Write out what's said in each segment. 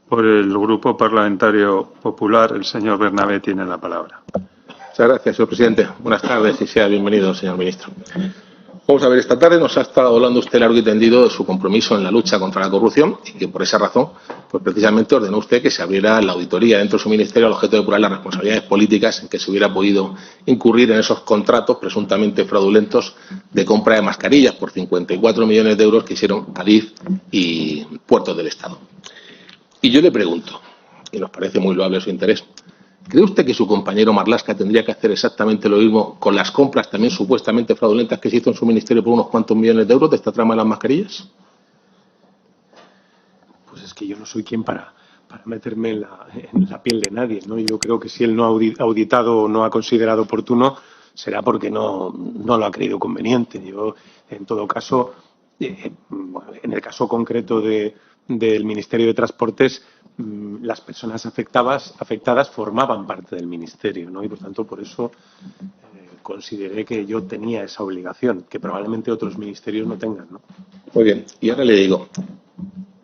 Por el Grupo Parlamentario Popular, el señor Bernabé tiene la palabra. Muchas gracias, señor presidente. Buenas tardes y sea bienvenido, señor ministro. Vamos a ver, esta tarde nos ha estado hablando usted largo y tendido de su compromiso en la lucha contra la corrupción y que por esa razón, pues precisamente ordenó usted que se abriera la auditoría dentro de su ministerio al objeto de depurar las responsabilidades políticas en que se hubiera podido incurrir en esos contratos presuntamente fraudulentos de compra de mascarillas por 54 millones de euros que hicieron Adif y Puertos del Estado. Y yo le pregunto, y nos parece muy loable su interés, ¿cree usted que su compañero Marlaska tendría que hacer exactamente lo mismo con las compras también supuestamente fraudulentas que se hizo en su ministerio por unos cuantos millones de euros de esta trama de las mascarillas? Pues es que yo no soy quien para meterme en la piel de nadie, ¿no? Yo creo que si él no ha auditado o no ha considerado oportuno, será porque no lo ha creído conveniente. Yo, en todo caso, en el caso concreto del Ministerio de Transportes, las personas afectadas formaban parte del Ministerio, ¿no? Y por tanto, por eso consideré que yo tenía esa obligación, que probablemente otros ministerios no tengan, ¿no? Muy bien, y ahora le digo,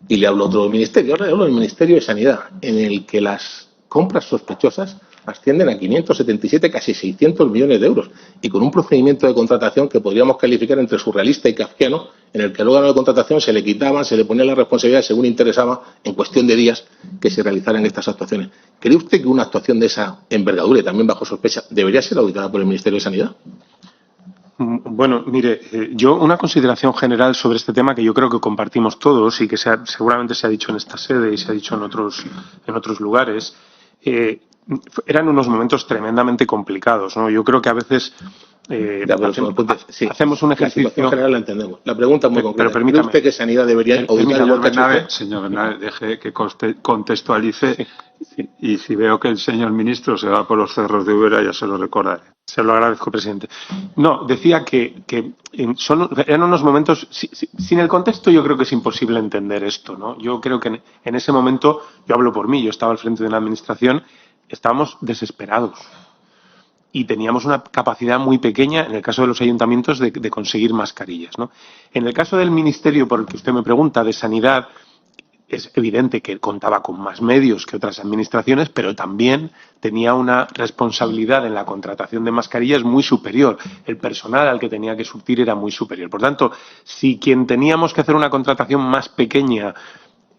y le hablo a otro ministerio, ahora le hablo del Ministerio de Sanidad, en el que las compras sospechosas ascienden a 577, casi 600 millones de euros, y con un procedimiento de contratación que podríamos calificar entre surrealista y kafkiano, en el que luego a la contratación se le quitaban, se le ponía la responsabilidad según interesaba en cuestión de días que se realizaran estas actuaciones. ¿Cree usted que una actuación de esa envergadura y también bajo sospecha debería ser auditada por el Ministerio de Sanidad? Bueno, mire, yo una consideración general sobre este tema que yo creo que compartimos todos y que seguramente se ha dicho en esta sede y se ha dicho en otros lugares, eran unos momentos tremendamente complicados, ¿no? Yo creo que a veces hacemos un ejercicio. La situación general la entendemos. La pregunta es muy concreta. Pero permítame. ¿Cree usted que Sanidad debería auditar? Señor Bernabé, deje que contextualice y si veo que el señor ministro se va por los cerros de Úbeda ya se lo recordaré. Se lo agradezco, presidente. No, decía que eran unos momentos. Sin el contexto, yo creo que es imposible entender esto, ¿no? Yo creo que en ese momento, yo hablo por mí, yo estaba al frente de una administración, estábamos desesperados y teníamos una capacidad muy pequeña, en el caso de los ayuntamientos, de conseguir mascarillas, ¿no? En el caso del ministerio, por el que usted me pregunta, de Sanidad, es evidente que contaba con más medios que otras administraciones, pero también tenía una responsabilidad en la contratación de mascarillas muy superior. El personal al que tenía que surtir era muy superior. Por tanto, si quien teníamos que hacer una contratación más pequeña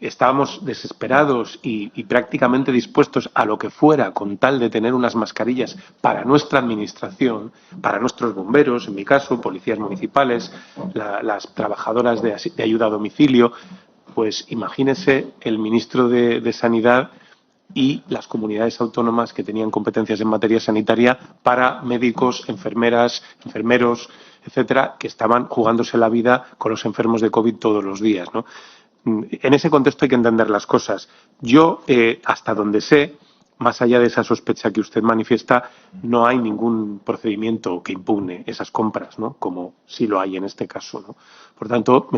estábamos desesperados y prácticamente dispuestos a lo que fuera con tal de tener unas mascarillas para nuestra administración, para nuestros bomberos, en mi caso, policías municipales, las trabajadoras de ayuda a domicilio, pues imagínese el ministro de Sanidad y las comunidades autónomas que tenían competencias en materia sanitaria para médicos, enfermeras, enfermeros, etcétera, que estaban jugándose la vida con los enfermos de COVID todos los días, ¿no? En ese contexto hay que entender las cosas. Yo, hasta donde sé, más allá de esa sospecha que usted manifiesta, no hay ningún procedimiento que impugne esas compras, ¿no? Como sí lo hay en este caso, ¿no? Por tanto,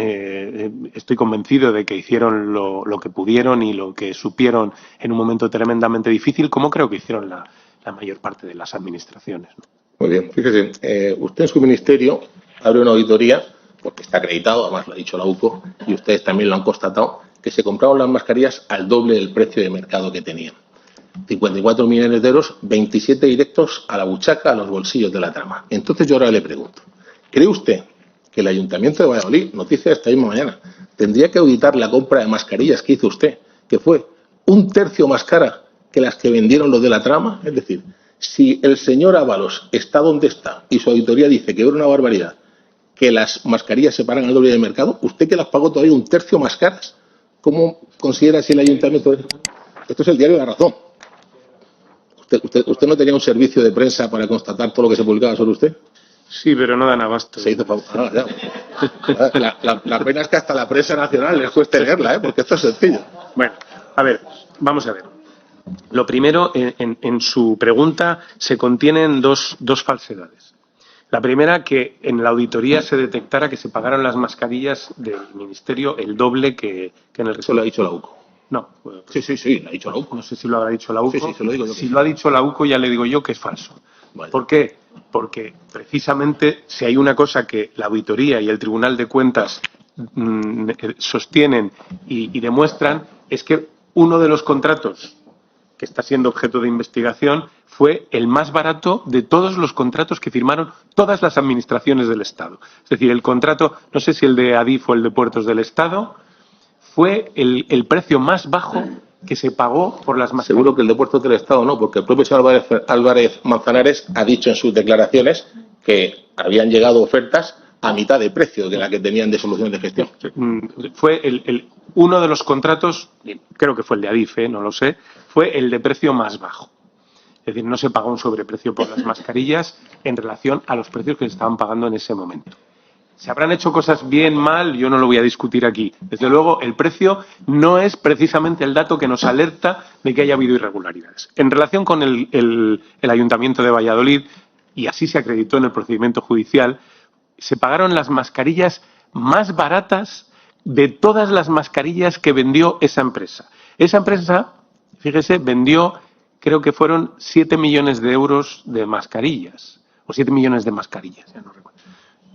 estoy convencido de que hicieron lo que pudieron y lo que supieron en un momento tremendamente difícil, como creo que hicieron la mayor parte de las administraciones, ¿no? Muy bien, fíjese, usted en su ministerio abre una auditoría, porque está acreditado, además lo ha dicho la UCO, y ustedes también lo han constatado, que se compraron las mascarillas al doble del precio de mercado que tenían. 54 millones de euros, 27 directos a la buchaca, a los bolsillos de la trama. Entonces yo ahora le pregunto, ¿cree usted que el Ayuntamiento de Valladolid, noticia de esta misma mañana, tendría que auditar la compra de mascarillas que hizo usted, que fue 1/3 más cara que las que vendieron los de la trama? Es decir, si el señor Ábalos está donde está y su auditoría dice que era una barbaridad que las mascarillas se pagan al doble del mercado, usted que las pagó todavía 1/3 más caras, ¿cómo considera si el Ayuntamiento? Esto es el diario La Razón. ¿Usted no tenía un servicio de prensa para constatar todo lo que se publicaba sobre usted? Sí, pero no dan abasto. Se hizo la pena es que hasta la prensa nacional les cueste leerla, porque esto es sencillo. Bueno, a ver, vamos a ver. Lo primero, en su pregunta se contienen dos falsedades. La primera, que en la auditoría se detectara que se pagaron las mascarillas del Ministerio el doble que en el resto. Eso lo ha dicho la UCO. No. Sí, lo ha dicho la UCO. No sé si lo habrá dicho la UCO. Sí, se lo digo yo. Si lo ha dicho la UCO, ya le digo yo que es falso. Vale. ¿Por qué? Porque precisamente si hay una cosa que la auditoría y el Tribunal de Cuentas sostienen y demuestran, es que uno de los contratos que está siendo objeto de investigación fue el más barato de todos los contratos que firmaron todas las administraciones del Estado. Es decir, el contrato, no sé si el de Adif o el de Puertos del Estado, fue el precio más bajo que se pagó por las mascarillas. Seguro que el de Puertos del Estado no, porque el propio señor Álvarez Manzanares ha dicho en sus declaraciones que habían llegado ofertas a mitad de precio de la que tenían de solución de gestión. Fue uno de los contratos, creo que fue el de Adif, no lo sé, fue el de precio más bajo. Es decir, no se pagó un sobreprecio por las mascarillas en relación a los precios que se estaban pagando en ese momento. Se habrán hecho cosas bien, mal, yo no lo voy a discutir aquí. Desde luego, el precio no es precisamente el dato que nos alerta de que haya habido irregularidades. En relación con el Ayuntamiento de Valladolid, y así se acreditó en el procedimiento judicial, se pagaron las mascarillas más baratas de todas las mascarillas que vendió esa empresa. Esa empresa, fíjese, vendió, creo que fueron 7 millones de euros de mascarillas, o 7 millones de mascarillas, ya no recuerdo.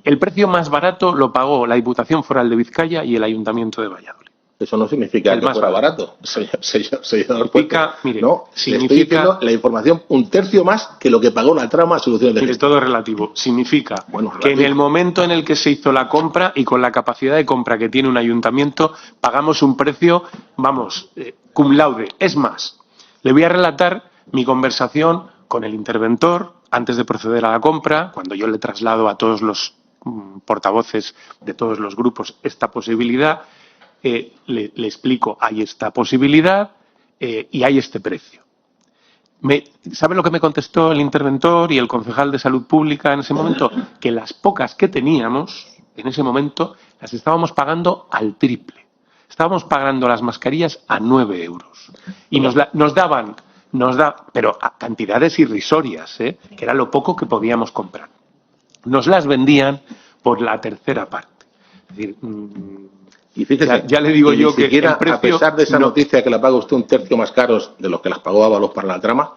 El precio más barato lo pagó la Diputación Foral de Vizcaya y el Ayuntamiento de Valladolid. Eso no significa que fuera barato, señor Significa, mire, no, le estoy diciendo la información un tercio más que lo que pagó la trama a solución de gestión. Todo es relativo. Significa que en el momento en el que se hizo la compra y con la capacidad de compra que tiene un ayuntamiento, pagamos un precio, vamos, cum laude. Es más, le voy a relatar mi conversación con el interventor antes de proceder a la compra, cuando yo le traslado a todos los portavoces de todos los grupos esta posibilidad. Le explico, hay esta posibilidad y hay este precio. ¿Sabe lo que me contestó el interventor y el concejal de Salud Pública en ese momento? Que las pocas que teníamos en ese momento las estábamos pagando al triple. Estábamos pagando las mascarillas a 9 euros. Y nos daban, pero a cantidades irrisorias, que era lo poco que podíamos comprar. Nos las vendían por la tercera parte. Es decir, y fíjese, ya le digo yo que el precio, a pesar de esa noticia que la paga usted un tercio más caros de los que las pagó Ábalos para la trama,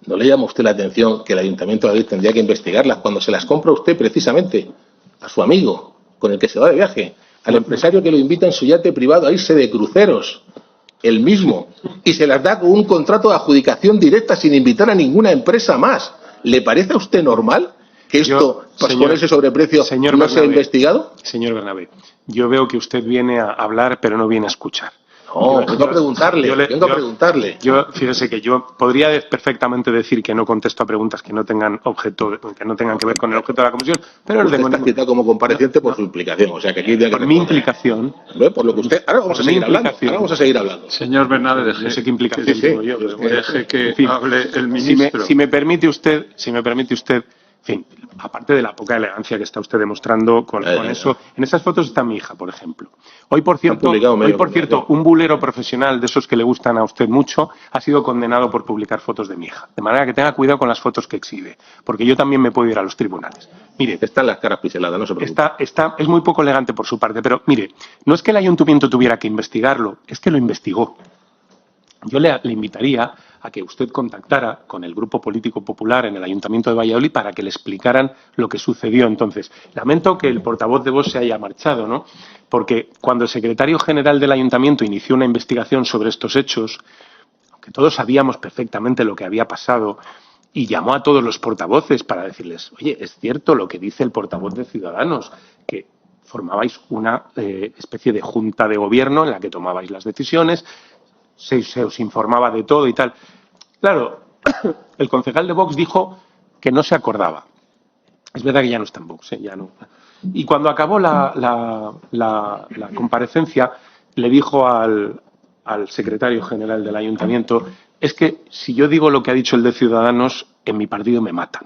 ¿no le llama usted la atención que el Ayuntamiento de Madrid tendría que investigarlas cuando se las compra usted precisamente a su amigo con el que se va de viaje, al empresario que lo invita en su yate privado a irse de cruceros, el mismo, y se las da con un contrato de adjudicación directa sin invitar a ninguna empresa más? ¿Le parece a usted normal que esto, por ese sobreprecio, no sea investigado? Señor Bernabé, yo veo que usted viene a hablar, pero no viene a escuchar. No, vengo a preguntarle. Fíjese que yo podría perfectamente decir que no contesto a preguntas que no tengan que ver con el objeto de la comisión, pero usted está citado como compareciente por su implicación, o sea que aquí tiene que por mi implicación. Por lo que usted. Ahora vamos a seguir hablando. Señor Bernabé, no sé qué implicación tengo yo. Deje que hable el ministro. Si me permite usted, en fin, aparte de la poca elegancia que está usted demostrando con eso, en esas fotos está mi hija, por ejemplo. Hoy, por cierto, un bulero profesional de esos que le gustan a usted mucho ha sido condenado por publicar fotos de mi hija. De manera que tenga cuidado con las fotos que exhibe, porque yo también me puedo ir a los tribunales. Mire, están las caras piseladas, no se preocupe. Es muy poco elegante por su parte, pero mire, no es que el ayuntamiento tuviera que investigarlo, es que lo investigó. Yo le invitaría a que usted contactara con el Grupo Político Popular en el Ayuntamiento de Valladolid para que le explicaran lo que sucedió entonces. Lamento que el portavoz de Vox se haya marchado, ¿no? Porque cuando el secretario general del Ayuntamiento inició una investigación sobre estos hechos, aunque todos sabíamos perfectamente lo que había pasado, y llamó a todos los portavoces para decirles, oye, es cierto lo que dice el portavoz de Ciudadanos, que formabais una especie de junta de gobierno en la que tomabais las decisiones, se os informaba de todo y tal. Claro, el concejal de Vox dijo que no se acordaba. Es verdad que ya no está en Vox, ya no. Y cuando acabó la comparecencia, le dijo al secretario general del ayuntamiento, es que si yo digo lo que ha dicho el de Ciudadanos, en mi partido me matan.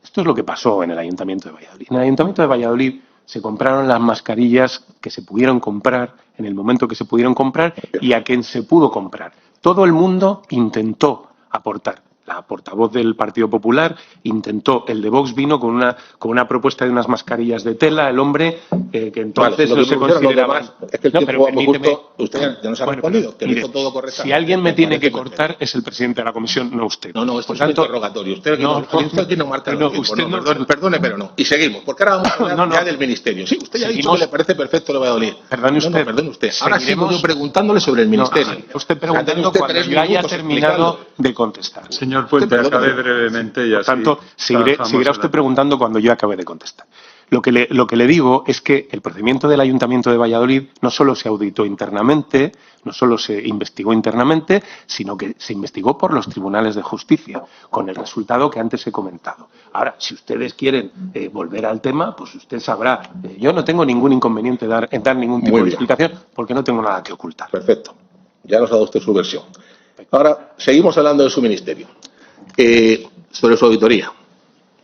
Esto es lo que pasó en el Ayuntamiento de Valladolid. En el Ayuntamiento de Valladolid se compraron las mascarillas que se pudieron comprar en el momento que se pudieron comprar y a quien se pudo comprar. Todo el mundo intentó aportar. la portavoz del Partido Popular, intentó, el de Vox vino con una propuesta de unas mascarillas de tela, el hombre, que entonces vale, no se consideraba... Es que el tiempo va muy justo, usted ya nos ha Bueno, respondido, que lo mire, hizo todo correctamente. si alguien me tiene que cortar es el presidente de la comisión, no usted. No, esto Por es un tanto, interrogatorio. Usted aquí no marca no, los tiempos. usted no- Perdone, pero no. Y seguimos, porque ahora vamos a hablar ya del ministerio. Sí, usted ya ha dicho que le parece perfecto lo de Valladolid. Perdone usted. Perdone usted. Ahora sigo Seguiremos- yo preguntándole sobre el ministerio. Usted preguntando usted cuando 3 yo haya minutos terminado explicando. de contestar. Señor Puente, Usted, acabe perdone. brevemente y Por así tanto, seguirá zanjamos usted el- preguntando cuando yo acabe de contestar. Lo que le digo es que el procedimiento del Ayuntamiento de Valladolid no solo se auditó internamente, no solo se investigó internamente, sino que se investigó por los tribunales de justicia, con el resultado que antes he comentado. Ahora, si ustedes quieren volver al tema, pues usted sabrá. Yo no tengo ningún inconveniente en dar ningún tipo Muy de bien. explicación, porque no tengo nada que ocultar. Perfecto. Ya nos ha dado usted su versión. Ahora, seguimos hablando de su ministerio. Sobre su auditoría,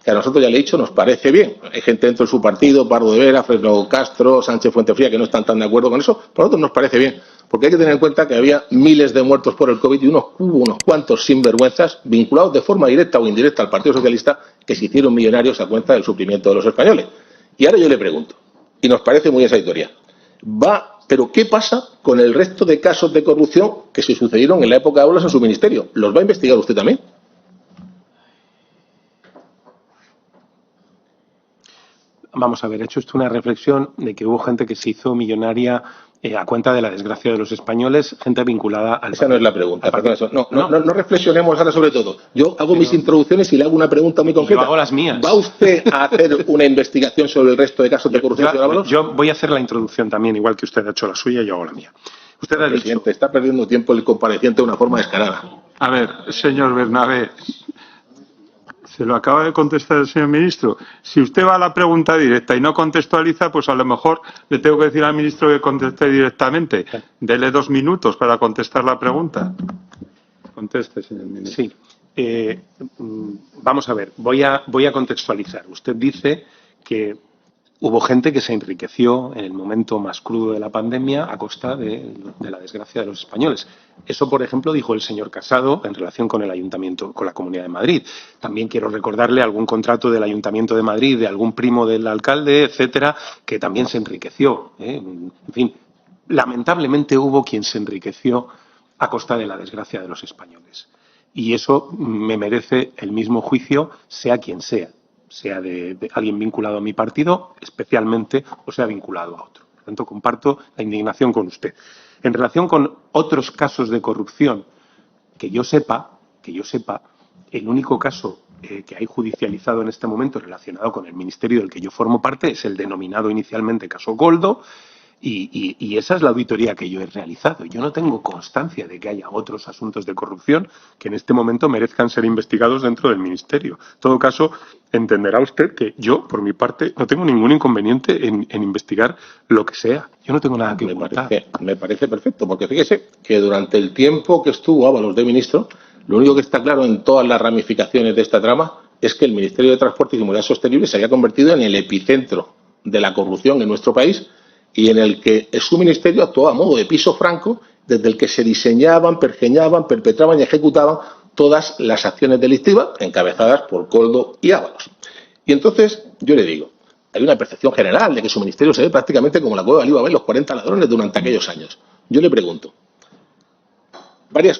que a nosotros, ya le he dicho, nos parece bien. Hay gente dentro de su partido, Pardo de Vera, Fresno Castro, Sánchez Fuentefría, que no están tan de acuerdo con eso. Por nosotros nos parece bien, porque hay que tener en cuenta que había miles de muertos por el COVID y hubo unos cuantos sinvergüenzas vinculados de forma directa o indirecta al Partido Socialista que se hicieron millonarios a cuenta del sufrimiento de los españoles. Y ahora yo le pregunto, y nos parece muy esa auditoría, pero ¿qué pasa con el resto de casos de corrupción que se sucedieron en la época de Aulas en su ministerio? ¿Los va a investigar usted también? Vamos a ver, he hecho usted una reflexión de que hubo gente que se hizo millonaria a cuenta de la desgracia de los españoles, gente vinculada al... Esa no es la pregunta. Perdón, eso. No reflexionemos ahora sobre todo. Yo hago mis introducciones y le hago una pregunta muy concreta. Yo hago las mías. ¿Va usted a hacer una investigación sobre el resto de casos de corrupción, señor Ábalos? Yo voy a hacer la introducción también, igual que usted ha hecho la suya, yo hago la mía. Usted ha dicho... Presidente, está perdiendo tiempo el compareciente de una forma descarada. A ver, señor Bernabé, se lo acaba de contestar el señor ministro. Si usted va a la pregunta directa y no contextualiza, pues a lo mejor le tengo que decir al ministro que conteste directamente. Dele 2 minutos para contestar la pregunta. Conteste, señor ministro. Sí. Vamos a ver, voy a contextualizar. Usted dice que hubo gente que se enriqueció en el momento más crudo de la pandemia a costa de la desgracia de los españoles. Eso, por ejemplo, dijo el señor Casado en relación con el Ayuntamiento, con la Comunidad de Madrid. También quiero recordarle algún contrato del Ayuntamiento de Madrid, de algún primo del alcalde, etcétera, que también se enriqueció. En fin, lamentablemente hubo quien se enriqueció a costa de la desgracia de los españoles. Y eso me merece el mismo juicio, sea quien sea de alguien vinculado a mi partido, especialmente, o sea vinculado a otro. Por tanto, comparto la indignación con usted. En relación con otros casos de corrupción, que yo sepa, el único caso que hay judicializado en este momento relacionado con el ministerio del que yo formo parte es el denominado inicialmente caso Goldo, y esa es la auditoría que yo he realizado. Yo no tengo constancia de que haya otros asuntos de corrupción que en este momento merezcan ser investigados dentro del Ministerio. En todo caso, entenderá usted que yo, por mi parte, no tengo ningún inconveniente en investigar lo que sea. Yo no tengo nada que ocultar. Me parece perfecto, porque fíjese que durante el tiempo que estuvo Ábalos de ministro, lo único que está claro en todas las ramificaciones de esta trama es que el Ministerio de Transportes y Movilidad Sostenible se había convertido en el epicentro de la corrupción en nuestro país, y en el que su ministerio actuaba a modo de piso franco, desde el que se diseñaban, pergeñaban, perpetraban y ejecutaban todas las acciones delictivas encabezadas por Koldo y Ábalos. Y entonces, yo le digo, hay una percepción general de que su ministerio se ve prácticamente como la cueva de Alibaba y los 40 ladrones durante aquellos años. Yo le pregunto, varios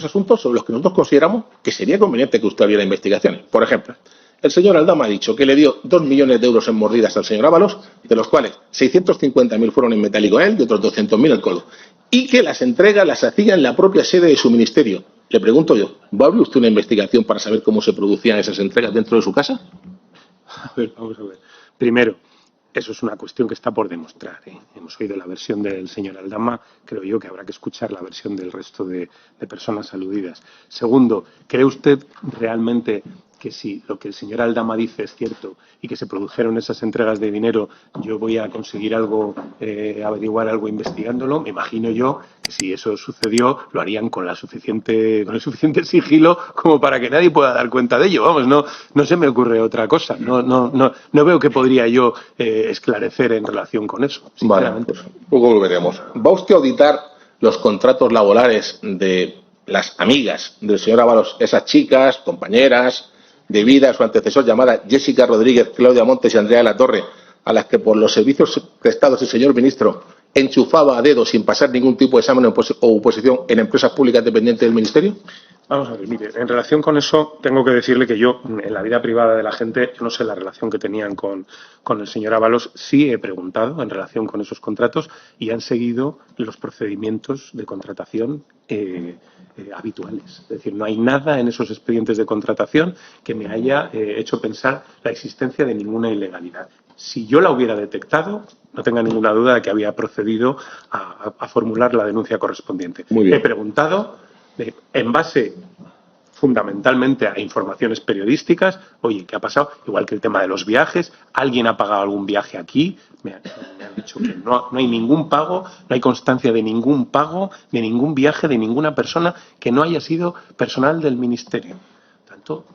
asuntos sobre los que nosotros consideramos que sería conveniente que usted abriera investigaciones. Por ejemplo, el señor Aldama ha dicho que le dio 2 millones de euros en mordidas al señor Ábalos, de los cuales 650.000 fueron en metálico a él y otros 200.000 al Koldo, y que las entregas las hacía en la propia sede de su ministerio. Le pregunto yo, ¿va a abrir usted una investigación para saber cómo se producían esas entregas dentro de su casa? A ver, vamos a ver. Primero, eso es una cuestión que está por demostrar. Hemos oído la versión del señor Aldama, creo yo que habrá que escuchar la versión del resto de personas aludidas. Segundo, ¿cree usted realmente que si lo que el señor Aldama dice es cierto y que se produjeron esas entregas de dinero, yo voy a conseguir algo, averiguar algo investigándolo? Me imagino yo que si eso sucedió, lo harían con el suficiente sigilo como para que nadie pueda dar cuenta de ello. Vamos, no se me ocurre otra cosa. No veo que podría yo esclarecer en relación con eso, sinceramente. Vale, pues luego volveremos. ¿Va usted a auditar los contratos laborales de las amigas del señor Ábalos, esas chicas, compañeras de vida, su antecesor, llamada Jessica Rodríguez, Claudia Montes y Andrea de la Torre, a las que por los servicios prestados el señor ministro enchufaba a dedo sin pasar ningún tipo de examen o oposición en empresas públicas dependientes del ministerio? Vamos a ver, mire, en relación con eso tengo que decirle que yo, en la vida privada de la gente, yo no sé la relación que tenían con el señor Ábalos, sí he preguntado en relación con esos contratos y han seguido los procedimientos de contratación habituales. Es decir, no hay nada en esos expedientes de contratación que me haya hecho pensar la existencia de ninguna ilegalidad. Si yo la hubiera detectado, no tenga ninguna duda de que había procedido a formular la denuncia correspondiente. Muy bien. He preguntado en base fundamentalmente a informaciones periodísticas, oye, ¿qué ha pasado? Igual que el tema de los viajes, ¿alguien ha pagado algún viaje aquí? Me han dicho que no hay ningún pago, no hay constancia de ningún pago, de ningún viaje, de ninguna persona que no haya sido personal del Ministerio. Por tanto,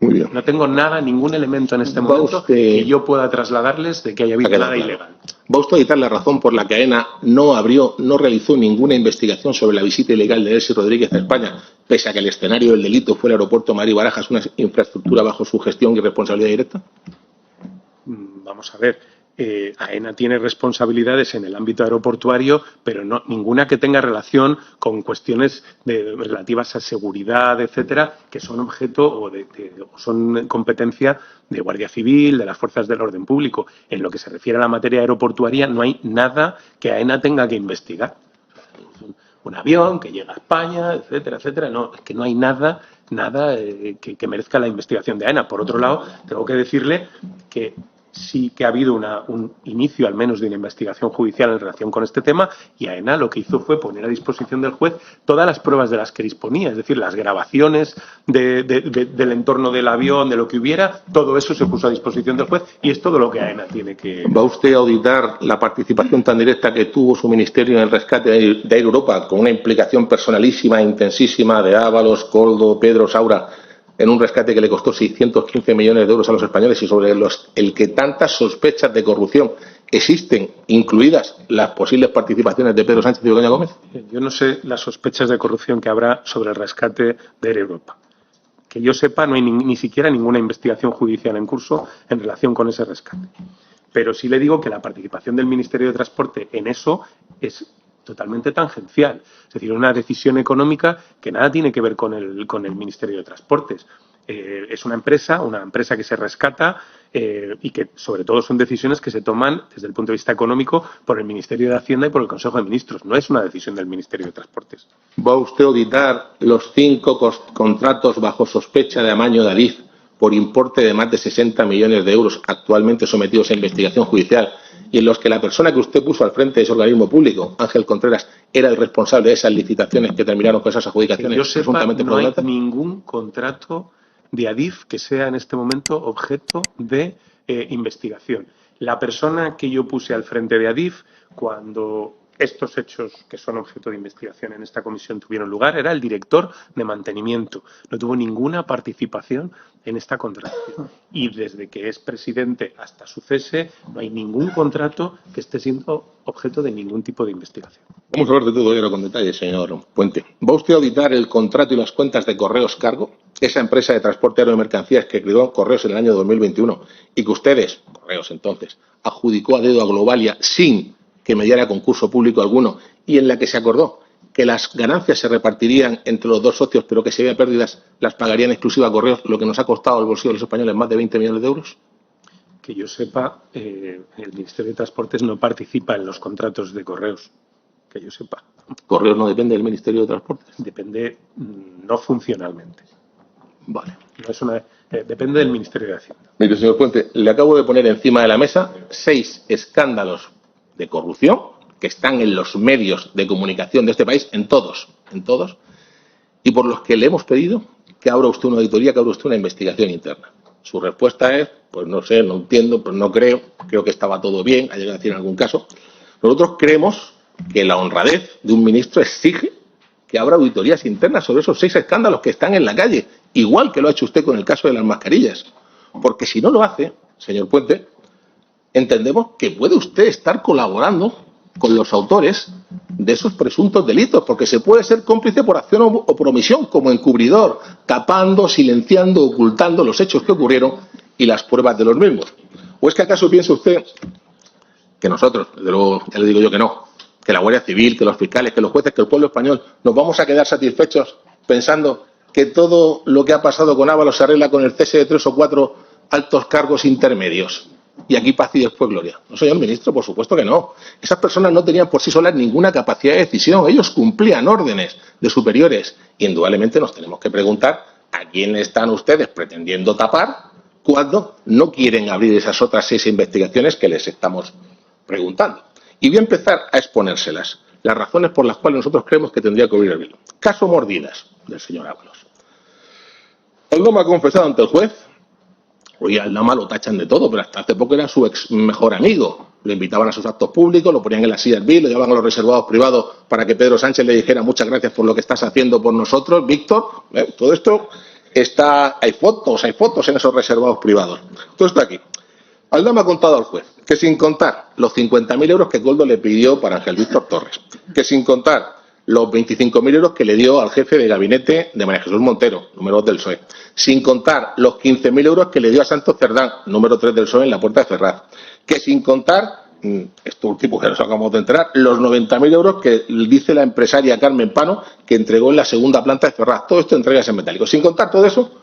Muy bien. no tengo nada, ningún elemento en este momento que yo pueda trasladarles de que haya habido nada ilegal. ¿Va usted a editar la razón por la que AENA no realizó ninguna investigación sobre la visita ilegal de Elsi Rodríguez a España, pese a que el escenario del delito fue el aeropuerto Madrid-Barajas, una infraestructura bajo su gestión y responsabilidad directa? Vamos a ver. AENA tiene responsabilidades en el ámbito aeroportuario, pero no ninguna que tenga relación con cuestiones relativas a seguridad, etcétera, que son objeto o son competencia de Guardia Civil, de las fuerzas del orden público. En lo que se refiere a la materia aeroportuaria, no hay nada que AENA tenga que investigar. Un avión que llega a España, etcétera, etcétera. No, es que no hay nada que merezca la investigación de AENA. Por otro lado, tengo que decirle que sí que ha habido un inicio al menos de una investigación judicial en relación con este tema y AENA lo que hizo fue poner a disposición del juez todas las pruebas de las que disponía, es decir, las grabaciones del entorno del avión, de lo que hubiera, todo eso se puso a disposición del juez y es todo lo que AENA tiene que... ¿Va usted a auditar la participación tan directa que tuvo su ministerio en el rescate de Air Europa, con una implicación personalísima, intensísima de Ábalos, Coldo, Pedro, Saura, en un rescate que le costó 615 millones de euros a los españoles y sobre el que tantas sospechas de corrupción existen, incluidas las posibles participaciones de Pedro Sánchez y Begoña Gómez? Yo no sé las sospechas de corrupción que habrá sobre el rescate de Air Europa. Que yo sepa, no hay ni siquiera ninguna investigación judicial en curso en relación con ese rescate. Pero sí le digo que la participación del Ministerio de Transporte en eso es totalmente tangencial. Es decir, una decisión económica que nada tiene que ver con el Ministerio de Transportes. Es una empresa que se rescata y que sobre todo son decisiones que se toman desde el punto de vista económico por el Ministerio de Hacienda y por el Consejo de Ministros. No es una decisión del Ministerio de Transportes. ¿Va usted a auditar los 5 contratos bajo sospecha de amaño de Adif por importe de más de 60 millones de euros actualmente sometidos a investigación judicial y en los que la persona que usted puso al frente de ese organismo público, Ángel Contreras, era el responsable de esas licitaciones que terminaron con esas adjudicaciones? Que yo sepa, no hay ningún contrato de Adif que sea en este momento objeto de investigación. La persona que yo puse al frente de Adif, cuando estos hechos que son objeto de investigación en esta comisión tuvieron lugar, era el director de mantenimiento. No tuvo ninguna participación en esta contratación. Y desde que es presidente hasta su cese, no hay ningún contrato que esté siendo objeto de ningún tipo de investigación. Vamos a hablar de todo ello con detalle, señor Puente. ¿Va usted a auditar el contrato y las cuentas de Correos Cargo, esa empresa de transporte aéreo de mercancías que creó Correos en el año 2021 y que ustedes, Correos entonces, adjudicó a dedo a Globalia sin que mediara concurso público alguno y en la que se acordó que las ganancias se repartirían entre los dos socios, pero que si había pérdidas las pagaría en exclusiva a Correos, lo que nos ha costado al bolsillo de los españoles más de 20 millones de euros? Que yo sepa, el Ministerio de Transportes no participa en los contratos de Correos. Que yo sepa. ¿Correos no depende del Ministerio de Transportes? Depende no funcionalmente. Vale. No es depende del Ministerio de Hacienda. Mire, señor Puente, le acabo de poner encima de la mesa 6 escándalos de corrupción que están en los medios de comunicación de este país, en todos, y por los que le hemos pedido que abra usted una auditoría, que abra usted una investigación interna. Su respuesta es, pues no sé, no entiendo, pues no creo que estaba todo bien, ha llegado a decir en algún caso. Nosotros creemos que la honradez de un ministro exige que abra auditorías internas sobre esos 6 escándalos que están en la calle, igual que lo ha hecho usted con el caso de las mascarillas. Porque si no lo hace, señor Puente, entendemos que puede usted estar colaborando con los autores de esos presuntos delitos, porque se puede ser cómplice por acción o por omisión, como encubridor, tapando, silenciando, ocultando los hechos que ocurrieron y las pruebas de los mismos. ¿O es que acaso piensa usted que nosotros, desde luego, ya le digo yo que no, que la Guardia Civil, que los fiscales, que los jueces, que el pueblo español, nos vamos a quedar satisfechos pensando que todo lo que ha pasado con Ábalos se arregla con el cese de 3 o 4 altos cargos intermedios? Y aquí paz y después gloria. No, señor ministro, por supuesto que no. Esas personas no tenían por sí solas ninguna capacidad de decisión. Ellos cumplían órdenes de superiores. Y indudablemente nos tenemos que preguntar a quién están ustedes pretendiendo tapar cuando no quieren abrir esas otras 6 investigaciones que les estamos preguntando. Y voy a empezar a exponérselas. Las razones por las cuales nosotros creemos que tendría que abrir el velo. Caso Mordidas, del señor Ábalos. Aldama ha confesado ante el juez. Hoy a Aldama lo tachan de todo, pero hasta hace poco era su ex mejor amigo. Lo invitaban a sus actos públicos, lo ponían en la CRB, lo llevaban a los reservados privados para que Pedro Sánchez le dijera muchas gracias por lo que estás haciendo por nosotros, Víctor. Todo esto está, hay fotos en esos reservados privados. Todo esto aquí. Aldama ha contado al juez que sin contar los 50.000 euros que Koldo le pidió para Ángel Víctor Torres, que sin contar los 25.000 euros que le dio al jefe de gabinete de María Jesús Montero, número 2 del PSOE, sin contar los 15.000 euros que le dio a Santos Cerdán, número 3 del PSOE, en la Puerta de Ferraz, que sin contar, esto último que nos acabamos de enterar, los 90.000 euros que dice la empresaria Carmen Pano que entregó en la segunda planta de Ferraz. Todo esto entregas en metálico. Sin contar todo eso,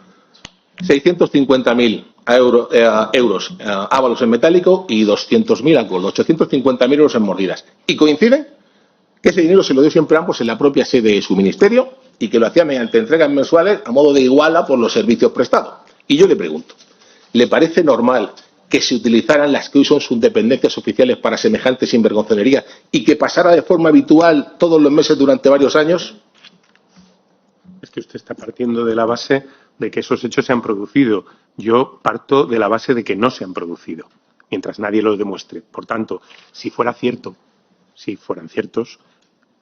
650.000 euros Ábalos en metálico y 200.000 a Koldo, 850.000 euros en Mordidas. Y coinciden que ese dinero se lo dio siempre a ambos en la propia sede de su ministerio y que lo hacía mediante entregas mensuales a modo de iguala por los servicios prestados. Y yo le pregunto, ¿le parece normal que se utilizaran las que hoy son sus dependencias oficiales para semejante sinvergonzonería y que pasara de forma habitual todos los meses durante varios años? Es que usted está partiendo de la base de que esos hechos se han producido. Yo parto de la base de que no se han producido, mientras nadie lo demuestre. Por tanto, si fueran ciertos,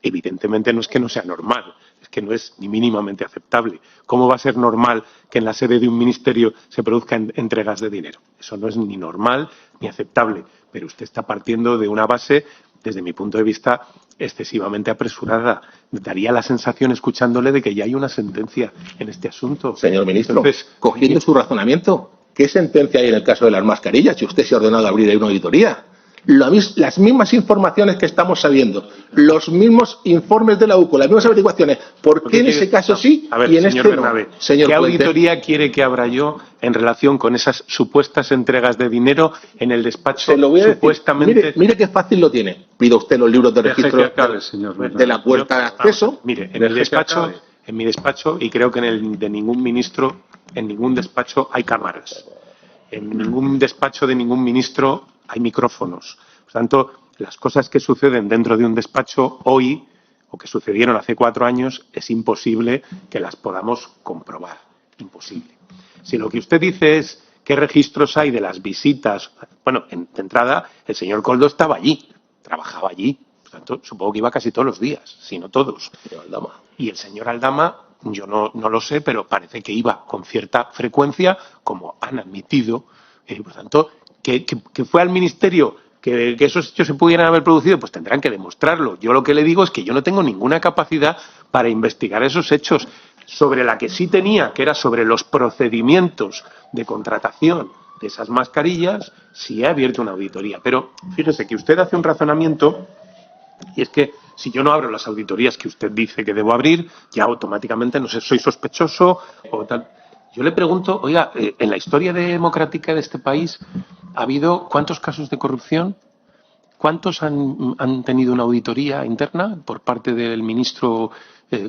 evidentemente no es que no sea normal, es que no es ni mínimamente aceptable. ¿Cómo va a ser normal que en la sede de un ministerio se produzcan entregas de dinero? Eso no es ni normal ni aceptable, pero usted está partiendo de una base, desde mi punto de vista, excesivamente apresurada. Daría la sensación, escuchándole, de que ya hay una sentencia en este asunto. Señor ministro, entonces, cogiendo su razonamiento, ¿qué sentencia hay en el caso de las mascarillas si usted se ha ordenado abrir ahí una auditoría? Las mismas informaciones que estamos sabiendo, los mismos informes de la UCO, las mismas averiguaciones. ¿Por qué en ese caso sí y en este no? Señor ¿qué auditoría quiere que abra yo en relación con esas supuestas entregas de dinero en el despacho? Se lo voy a supuestamente. Mire qué fácil lo tiene. Pida usted los libros de registro de la puerta de acceso. Mire, en mi despacho, y creo que en el de ningún ministro, en ningún despacho hay cámaras. En ningún despacho de ningún ministro hay micrófonos. Por tanto, las cosas que suceden dentro de un despacho hoy, o que sucedieron hace 4 años, es imposible que las podamos comprobar. Imposible. Si lo que usted dice es qué registros hay de las visitas, bueno, de entrada, el señor Koldo estaba allí, trabajaba allí. Por tanto, supongo que iba casi todos los días, si no todos. Y el señor Aldama, yo no lo sé, pero parece que iba con cierta frecuencia, como han admitido. Por tanto, que fue al ministerio, que esos hechos se pudieran haber producido, pues tendrán que demostrarlo. Yo lo que le digo es que yo no tengo ninguna capacidad para investigar esos hechos. Sobre la que sí tenía, que era sobre los procedimientos de contratación de esas mascarillas, sí he abierto una auditoría. Pero fíjese que usted hace un razonamiento, y es que si yo no abro las auditorías que usted dice que debo abrir, ya automáticamente no sé, soy sospechoso o tal. Yo le pregunto, oiga, en la historia democrática de este país ha habido ¿cuántos casos de corrupción? ¿Cuántos han tenido una auditoría interna por parte del ministro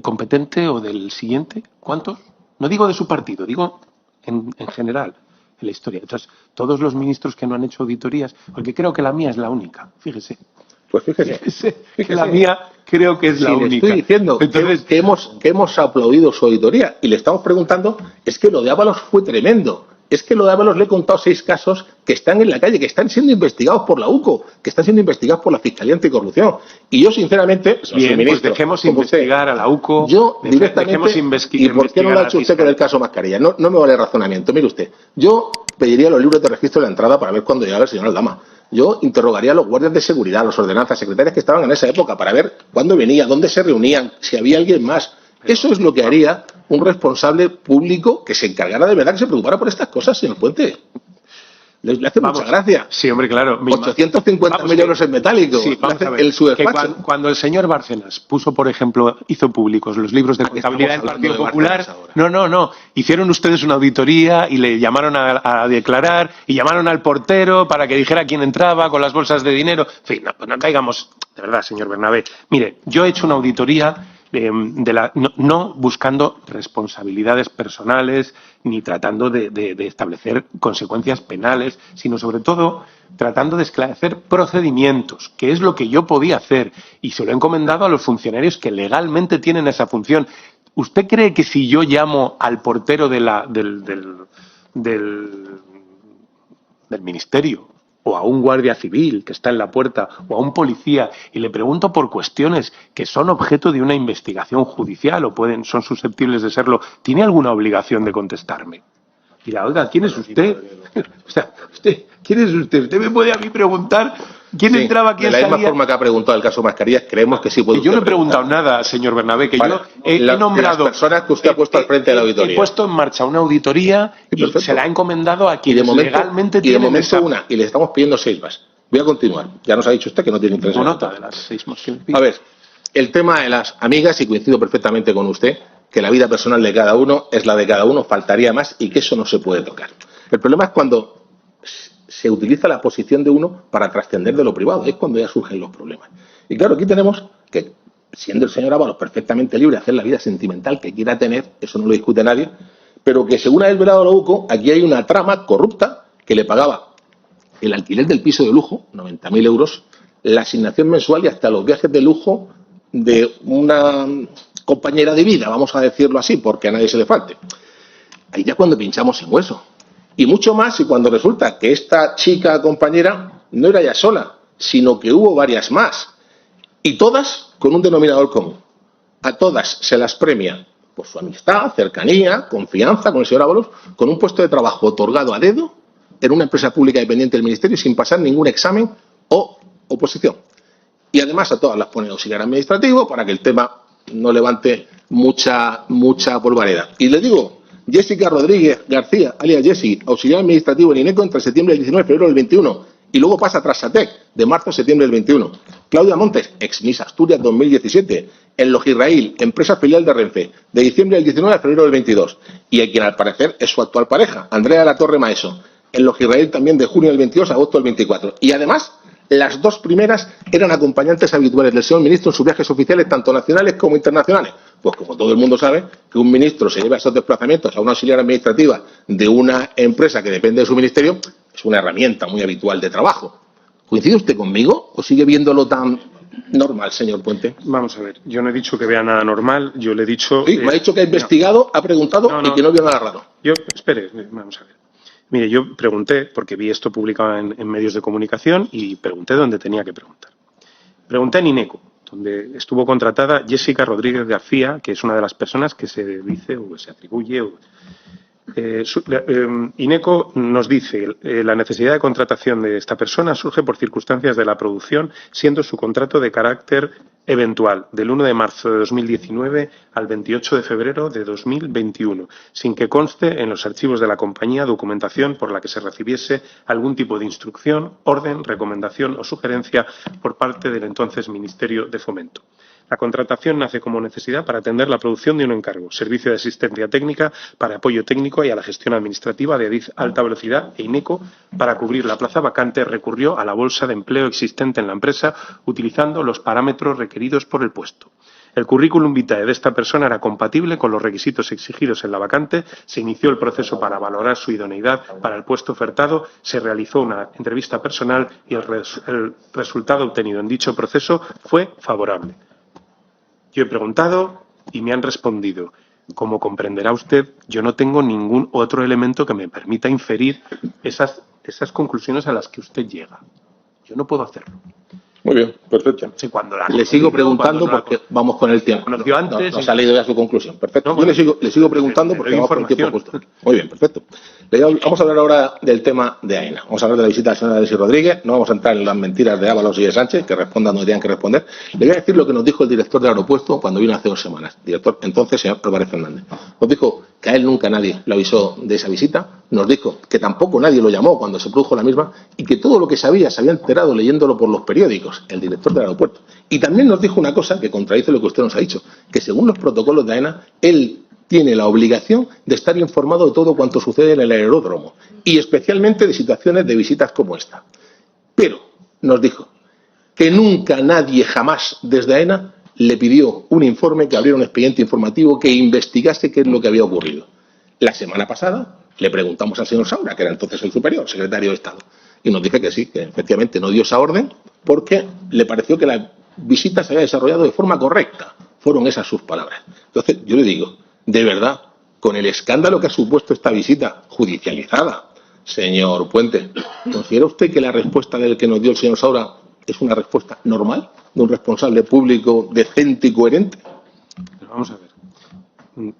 competente o del siguiente? ¿Cuántos? No digo de su partido, digo en general, en la historia. Entonces, todos los ministros que no han hecho auditorías, porque creo que la mía es la única, fíjese. Pues fíjese. Que la mía creo que es la única. Le estoy diciendo entonces, que hemos aplaudido su auditoría y le estamos preguntando, es que lo de Ábalos fue tremendo. Es que lo de Ábalos le he contado 6 casos que están en la calle, que están siendo investigados por la UCO, que están siendo investigados por la Fiscalía Anticorrupción. Y yo, sinceramente, bien, pues dejemos investigar a la UCO. Yo, directamente, ¿y por qué no lo ha hecho usted con el caso Mascarilla? No me vale razonamiento. Mire usted, yo pediría los libros de registro de la entrada para ver cuándo llegaba el señor Aldama. yo interrogaría a los guardias de seguridad, a los ordenanzas, secretarias que estaban en esa época para ver cuándo venía, dónde se reunían, si había alguien más. Eso es lo que haría un responsable público que se encargara de verdad, que se preocupara por estas cosas, señor Puente. Le hace mucha gracia. Sí, hombre, claro. 850.000 euros en metálico. Sí, vamos a ver, en su despacho. Cuando el señor Bárcenas puso, por ejemplo, hizo públicos los libros de contabilidad del Partido Popular, no, hicieron ustedes una auditoría y le llamaron a declarar y llamaron al portero para que dijera quién entraba con las bolsas de dinero. En fin, pues no caigamos, de verdad, señor Bernabé. Mire, yo he hecho una auditoría no buscando responsabilidades personales ni tratando de establecer consecuencias penales, sino sobre todo tratando de esclarecer procedimientos, que es lo que yo podía hacer, y se lo he encomendado a los funcionarios que legalmente tienen esa función. ¿Usted cree que si yo llamo al portero del ministerio, o a un guardia civil que está en la puerta, o a un policía, y le pregunto por cuestiones que son objeto de una investigación judicial o son susceptibles de serlo, ¿tiene alguna obligación de contestarme? Dirá, oiga, ¿quién es usted? O sea, ¿quién es usted? Usted me puede a mí preguntar quién entraba, quién salía. De la misma forma que ha preguntado el caso Mascarillas, creemos que sí puede. Yo no he preguntado nada, señor Bernabé, que yo he nombrado. Las personas que usted ha puesto al frente de la auditoría. He puesto en marcha una auditoría y se la ha encomendado a quienes legalmente tienen. Y de momento una, y le estamos pidiendo 6 más. Voy a continuar. Ya nos ha dicho usted que no tiene interés. Nota de las 6 más. A ver, el tema de las amigas, y coincido perfectamente con usted, que la vida personal de cada uno es la de cada uno, faltaría más, y que eso no se puede tocar. El problema es cuando se utiliza la posición de uno para trascender de lo privado, es cuando ya surgen los problemas. Y claro, aquí tenemos que, siendo el señor Ábalos perfectamente libre de hacer la vida sentimental que quiera tener, eso no lo discute nadie, pero que según ha desvelado la UCO, aquí hay una trama corrupta que le pagaba el alquiler del piso de lujo, 90.000 euros, la asignación mensual y hasta los viajes de lujo de una compañera de vida, vamos a decirlo así, porque a nadie se le falte. Ahí ya cuando pinchamos en hueso. Y mucho más y cuando resulta que esta chica compañera no era ya sola, sino que hubo varias más. Y todas con un denominador común. A todas se las premia por su amistad, cercanía, confianza con el señor Ábalos, con un puesto de trabajo otorgado a dedo en una empresa pública dependiente del Ministerio sin pasar ningún examen o oposición. Y además a todas las pone auxiliar administrativo para que el tema no levante mucha polvareda. Y le digo, Jessica Rodríguez García, alias Jessie, auxiliar administrativo en INECO entre septiembre del 19 y febrero del 21, y luego pasa a Trasatec, de marzo a septiembre del 21. Claudia Montes, ex Miss Asturias 2017, en Logirraíl, empresa filial de Renfe, de diciembre del 19 a febrero del 22, y a quien al parecer es su actual pareja, Andrea La Torre Maeso, en Logirraíl también de junio del 22 a agosto del 24. Y además, las 2 primeras eran acompañantes habituales del señor ministro en sus viajes oficiales, tanto nacionales como internacionales. Pues como todo el mundo sabe, que un ministro se lleva esos desplazamientos a una auxiliar administrativa de una empresa que depende de su ministerio, es una herramienta muy habitual de trabajo. ¿Coincide usted conmigo o sigue viéndolo tan normal, señor Puente? Vamos a ver, yo no he dicho que vea nada normal, yo le he dicho... Sí, me ha dicho que ha investigado, ha preguntado y que no vio nada raro. Espere, vamos a ver. Mire, yo pregunté, porque vi esto publicado en medios de comunicación, y pregunté donde tenía que preguntar. Pregunté en INECO, donde estuvo contratada Jessica Rodríguez García, que es una de las personas que se dice o se atribuye. INECO nos dice la necesidad de contratación de esta persona surge por circunstancias de la producción, siendo su contrato de carácter eventual, del 1 de marzo de 2019 al 28 de febrero de 2021, sin que conste en los archivos de la compañía documentación por la que se recibiese algún tipo de instrucción, orden, recomendación o sugerencia por parte del entonces Ministerio de Fomento. La contratación nace como necesidad para atender la producción de un encargo, servicio de asistencia técnica para apoyo técnico y a la gestión administrativa de Adif Alta Velocidad, e INECO, para cubrir la plaza vacante, recurrió a la bolsa de empleo existente en la empresa utilizando los parámetros requeridos por el puesto. El currículum vitae de esta persona era compatible con los requisitos exigidos en la vacante, se inició el proceso para valorar su idoneidad para el puesto ofertado, se realizó una entrevista personal y el resultado obtenido en dicho proceso fue favorable. Yo he preguntado y me han respondido. Como comprenderá usted, yo no tengo ningún otro elemento que me permita inferir esas conclusiones a las que usted llega. Yo no puedo hacerlo. Muy bien, perfecto. Sí, cuando Le sigo preguntando porque vamos con el tiempo. Conoció antes. No, nos ha leído ya su conclusión. Perfecto. No, Yo le sigo preguntando porque doy vamos con el tiempo información. justo. Muy bien, perfecto. Vamos a hablar ahora del tema de AENA. Vamos a hablar de la visita de la señora Delcy Rodríguez. No vamos a entrar en las mentiras de Ábalos y de Sánchez, que respondan donde tengan que responder. Le voy a decir lo que nos dijo el director del aeropuerto cuando vino hace 2 semanas. Director, entonces, señor Álvarez Fernández. Nos dijo que a él nunca nadie lo avisó de esa visita. Nos dijo que tampoco nadie lo llamó cuando se produjo la misma y que todo lo que sabía se había enterado leyéndolo por los periódicos, el director del aeropuerto. Y también nos dijo una cosa que contradice lo que usted nos ha dicho, que según los protocolos de AENA, él tiene la obligación de estar informado de todo cuanto sucede en el aeródromo y especialmente de situaciones de visitas como esta. Pero nos dijo que nunca nadie jamás desde AENA le pidió un informe, que abriera un expediente informativo, que investigase qué es lo que había ocurrido. La semana pasada le preguntamos al señor Saura, que era entonces el superior, secretario de Estado, y nos dice que sí, que efectivamente no dio esa orden porque le pareció que la visita se había desarrollado de forma correcta. Fueron esas sus palabras. Entonces, yo le digo, de verdad, con el escándalo que ha supuesto esta visita judicializada, señor Puente, ¿considera usted que la respuesta del que nos dio el señor Saura es una respuesta normal de un responsable público decente y coherente? Pero vamos a ver.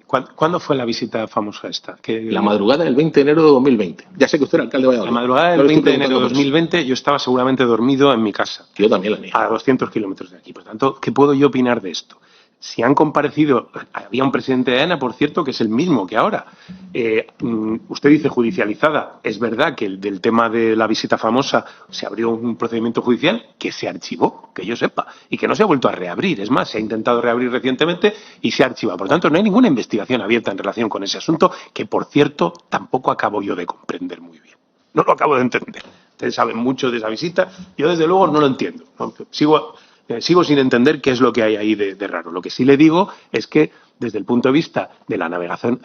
¿Cuándo fue la visita famosa esta? La madrugada del 20 de enero de 2020. Ya sé que usted era alcalde de Valladolid. La madrugada del 20 de enero de 2020 yo estaba seguramente dormido en mi casa. Yo también la mía. A 200 kilómetros de aquí. Por tanto, ¿qué puedo yo opinar de esto? Si han comparecido, había un presidente de AENA, por cierto, que es el mismo que ahora. Usted dice judicializada. Es verdad que del tema de la visita famosa se abrió un procedimiento judicial que se archivó, que yo sepa, y que no se ha vuelto a reabrir. Es más, se ha intentado reabrir recientemente y se ha archivado. Por tanto, no hay ninguna investigación abierta en relación con ese asunto, que, por cierto, tampoco acabo yo de comprender muy bien. No lo acabo de entender. Ustedes saben mucho de esa visita. Yo, desde luego, no lo entiendo. Sigo sin entender qué es lo que hay ahí de raro. Lo que sí le digo es que, desde el punto de vista de la navegación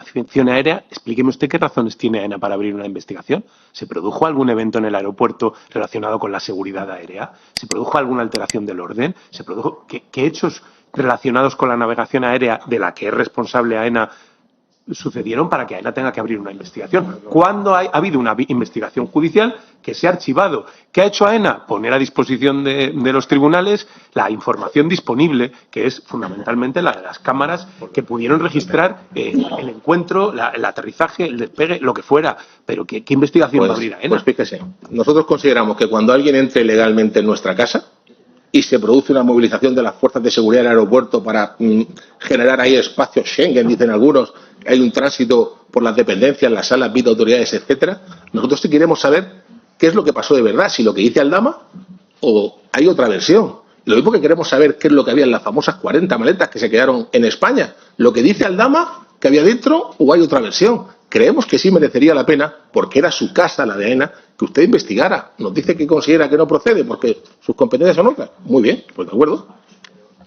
aérea, explíqueme usted qué razones tiene AENA para abrir una investigación. ¿Se produjo algún evento en el aeropuerto relacionado con la seguridad aérea? ¿Se produjo alguna alteración del orden? ¿Se produjo qué hechos relacionados con la navegación aérea de la que es responsable AENA sucedieron para que AENA tenga que abrir una investigación? ¿Cuándo ha habido una investigación judicial que se ha archivado? ¿Qué ha hecho AENA? Poner a disposición de los tribunales la información disponible, que es fundamentalmente la de las cámaras que pudieron registrar el encuentro, el aterrizaje, el despegue, lo que fuera. Pero ¿qué investigación va a abrir AENA? Pues fíjese, nosotros consideramos que cuando alguien entre legalmente en nuestra casa y se produce una movilización de las fuerzas de seguridad del aeropuerto para generar ahí espacios Schengen, dicen algunos, hay un tránsito por las dependencias, las salas, vida, autoridades, etcétera. Nosotros sí queremos saber qué es lo que pasó de verdad, si lo que dice Aldama o hay otra versión. Lo mismo que queremos saber qué es lo que había en las famosas 40 maletas que se quedaron en España. Lo que dice Aldama que había dentro o hay otra versión. Creemos que sí merecería la pena, porque era su casa, la de AENA, que usted investigara. Nos dice que considera que no procede porque sus competencias son otras. Muy bien, pues de acuerdo.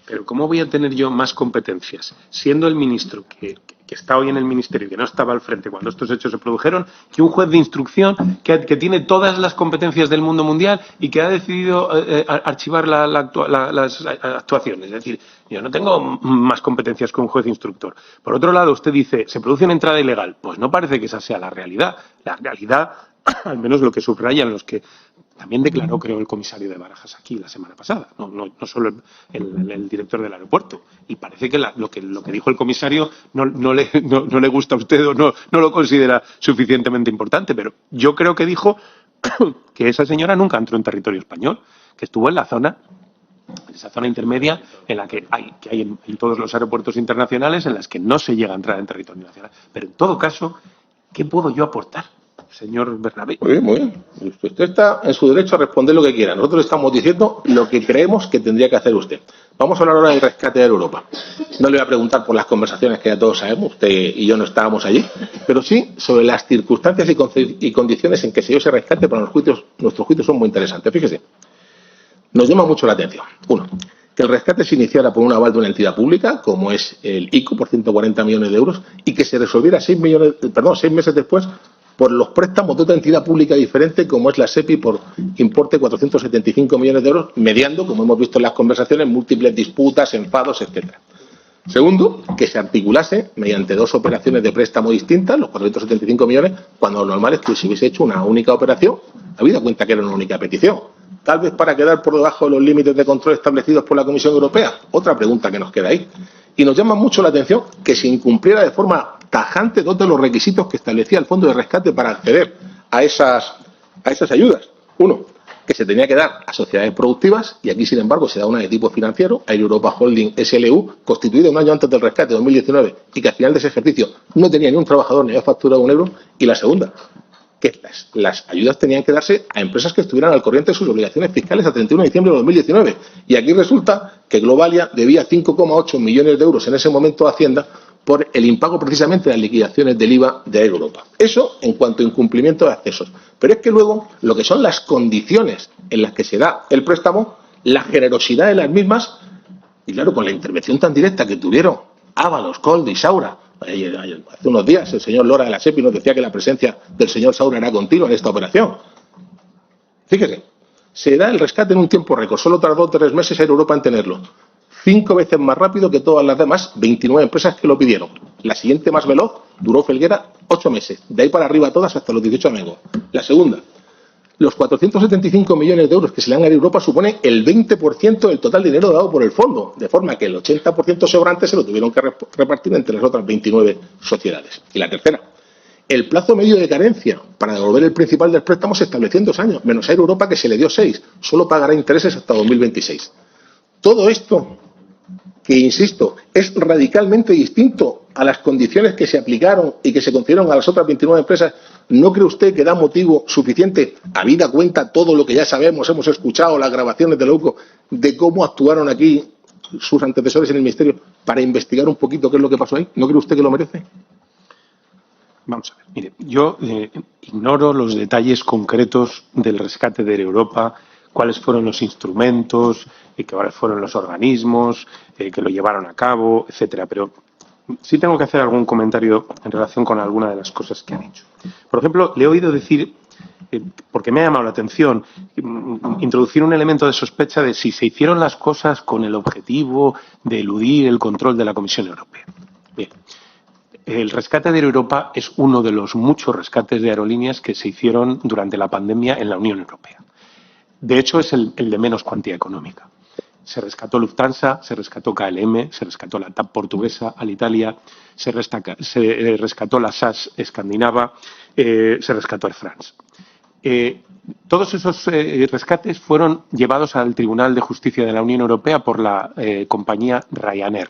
Pero ¿cómo voy a tener yo más competencias siendo el ministro que está hoy en el ministerio y que no estaba al frente cuando estos hechos se produjeron, que un juez de instrucción que tiene todas las competencias del mundo mundial y que ha decidido archivar las actuaciones? Es decir, yo no tengo más competencias que un juez instructor. Por otro lado, usted dice, ¿se produce una entrada ilegal? Pues no parece que esa sea la realidad. La realidad, al menos lo que subrayan los que también declaró, creo, el comisario de Barajas aquí la semana pasada, no solo el director del aeropuerto. Y parece que lo que dijo el comisario no le gusta a usted o no lo considera suficiententemente importante, pero yo creo que dijo que esa señora nunca entró en territorio español, que estuvo en esa zona intermedia en la que hay en todos los aeropuertos internacionales, en las que no se llega a entrar en territorio nacional. Pero en todo caso, ¿qué puedo yo aportar, señor Bernabé? Muy bien, muy bien. Usted está en su derecho a responder lo que quiera. Nosotros estamos diciendo lo que creemos que tendría que hacer usted. Vamos a hablar ahora del rescate de Europa. No le voy a preguntar por las conversaciones que ya todos sabemos, usted y yo no estábamos allí, pero sí sobre las circunstancias y condiciones en que se dio ese rescate, para nuestros juicios son muy interesantes. Fíjese, nos llama mucho la atención. Uno, que el rescate se iniciara por un aval de una entidad pública, como es el ICO, por 140 millones de euros, y que se resolviera 6 meses después por los préstamos de otra entidad pública diferente, como es la SEPI, por importe de 475 millones de euros, mediando, como hemos visto en las conversaciones, múltiples disputas, enfados, etcétera. Segundo, que se articulase mediante 2 operaciones de préstamo distintas, los 475 millones, cuando lo normal es que se hubiese hecho una única operación Habida cuenta que era una única petición. Tal vez para quedar por debajo de los límites de control establecidos por la Comisión Europea. Otra pregunta que nos queda ahí. Y nos llama mucho la atención que se incumpliera de forma tajante dos de los requisitos que establecía el Fondo de Rescate para acceder a esas ayudas. Uno, que se tenía que dar a sociedades productivas, y aquí, sin embargo, se da una de tipo financiero, Air Europa Holding SLU, constituida un año antes del rescate, 2019, y que al final de ese ejercicio no tenía ni un trabajador ni había facturado un euro. Y la segunda, que las ayudas tenían que darse a empresas que estuvieran al corriente de sus obligaciones fiscales a 31 de diciembre de 2019. Y aquí resulta que Globalia debía 5,8 millones de euros en ese momento a Hacienda por el impago precisamente de las liquidaciones del IVA de Air Europa. Eso en cuanto a incumplimiento de accesos. Pero es que luego, lo que son las condiciones en las que se da el préstamo, la generosidad de las mismas, y claro, con la intervención tan directa que tuvieron Ábalos, Coldo y Saura. Hace unos días el señor Lora de la SEPI nos decía que la presencia del señor Saura era continua en esta operación. Fíjese, se da el rescate en un tiempo récord, solo tardó 3 meses Air Europa en tenerlo. 5 veces más rápido que todas las demás 29 empresas que lo pidieron. La siguiente más veloz duró Felguera 8 meses, de ahí para arriba todas hasta los 18 amigos. La segunda, los 475 millones de euros que se le dan a Europa supone el 20% del total dinero dado por el fondo, de forma que el 80% sobrante se lo tuvieron que repartir entre las otras 29 sociedades. Y la tercera, el plazo medio de carencia para devolver el principal del préstamo se estableció en 2 años, menos a Air Europa que se le dio 6, solo pagará intereses hasta 2026. Todo esto, que insisto, es radicalmente distinto a las condiciones que se aplicaron y que se concedieron a las otras 29 empresas, ¿no cree usted que da motivo suficiente, habida cuenta todo lo que ya sabemos, hemos escuchado las grabaciones de la UCO, de cómo actuaron aquí sus antecesores en el Ministerio, para investigar un poquito qué es lo que pasó ahí? ¿No cree usted que lo merece? Vamos a ver, mire, yo ignoro los detalles concretos del rescate de Air Europa, cuáles fueron los instrumentos, cuáles fueron los organismos que lo llevaron a cabo, etcétera. Pero sí tengo que hacer algún comentario en relación con alguna de las cosas que han dicho. Por ejemplo, le he oído decir, porque me ha llamado la atención, introducir un elemento de sospecha de si se hicieron las cosas con el objetivo de eludir el control de la Comisión Europea. Bien. El rescate de Air Europa es uno de los muchos rescates de aerolíneas que se hicieron durante la pandemia en la Unión Europea. De hecho, es el de menos cuantía económica. Se rescató Lufthansa, se rescató KLM, se rescató la TAP portuguesa, Alitalia, se rescató la SAS escandinava, se rescató Air France. Todos esos rescates fueron llevados al Tribunal de Justicia de la Unión Europea por la compañía Ryanair.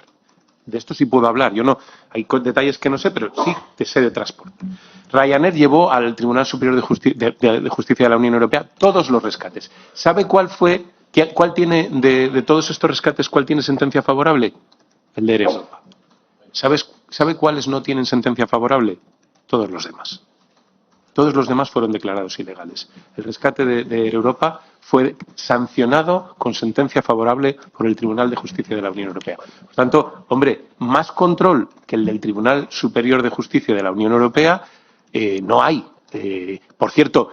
De esto sí puedo hablar. Yo no, hay detalles que no sé, pero sí te sé de transporte. Ryanair llevó al Tribunal Superior de Justicia de la Unión Europea todos los rescates. ¿Sabe cuál tiene de todos estos rescates, cuál tiene sentencia favorable? El de Air Europa. ¿Sabe cuáles no tienen sentencia favorable? Todos los demás. Todos los demás fueron declarados ilegales. El rescate de Air Europa fue sancionado con sentencia favorable por el Tribunal de Justicia de la Unión Europea. Por tanto, hombre, más control que el del Tribunal Superior de Justicia de la Unión Europea no hay. Por cierto,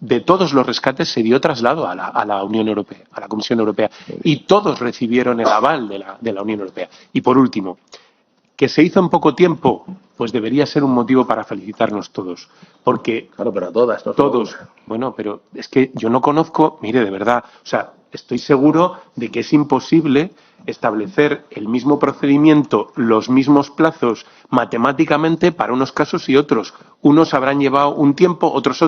de todos los rescates se dio traslado a la Unión Europea, a la Comisión Europea, y todos recibieron el aval de la Unión Europea. Y por último, que se hizo en poco tiempo, pues debería ser un motivo para felicitarnos todos, porque claro, pero a todas, no todos. Bueno, pero es que yo no conozco, mire, de verdad, o sea, estoy seguro de que es imposible establecer el mismo procedimiento, los mismos plazos matemáticamente para unos casos y otros. Unos habrán llevado un tiempo, otros,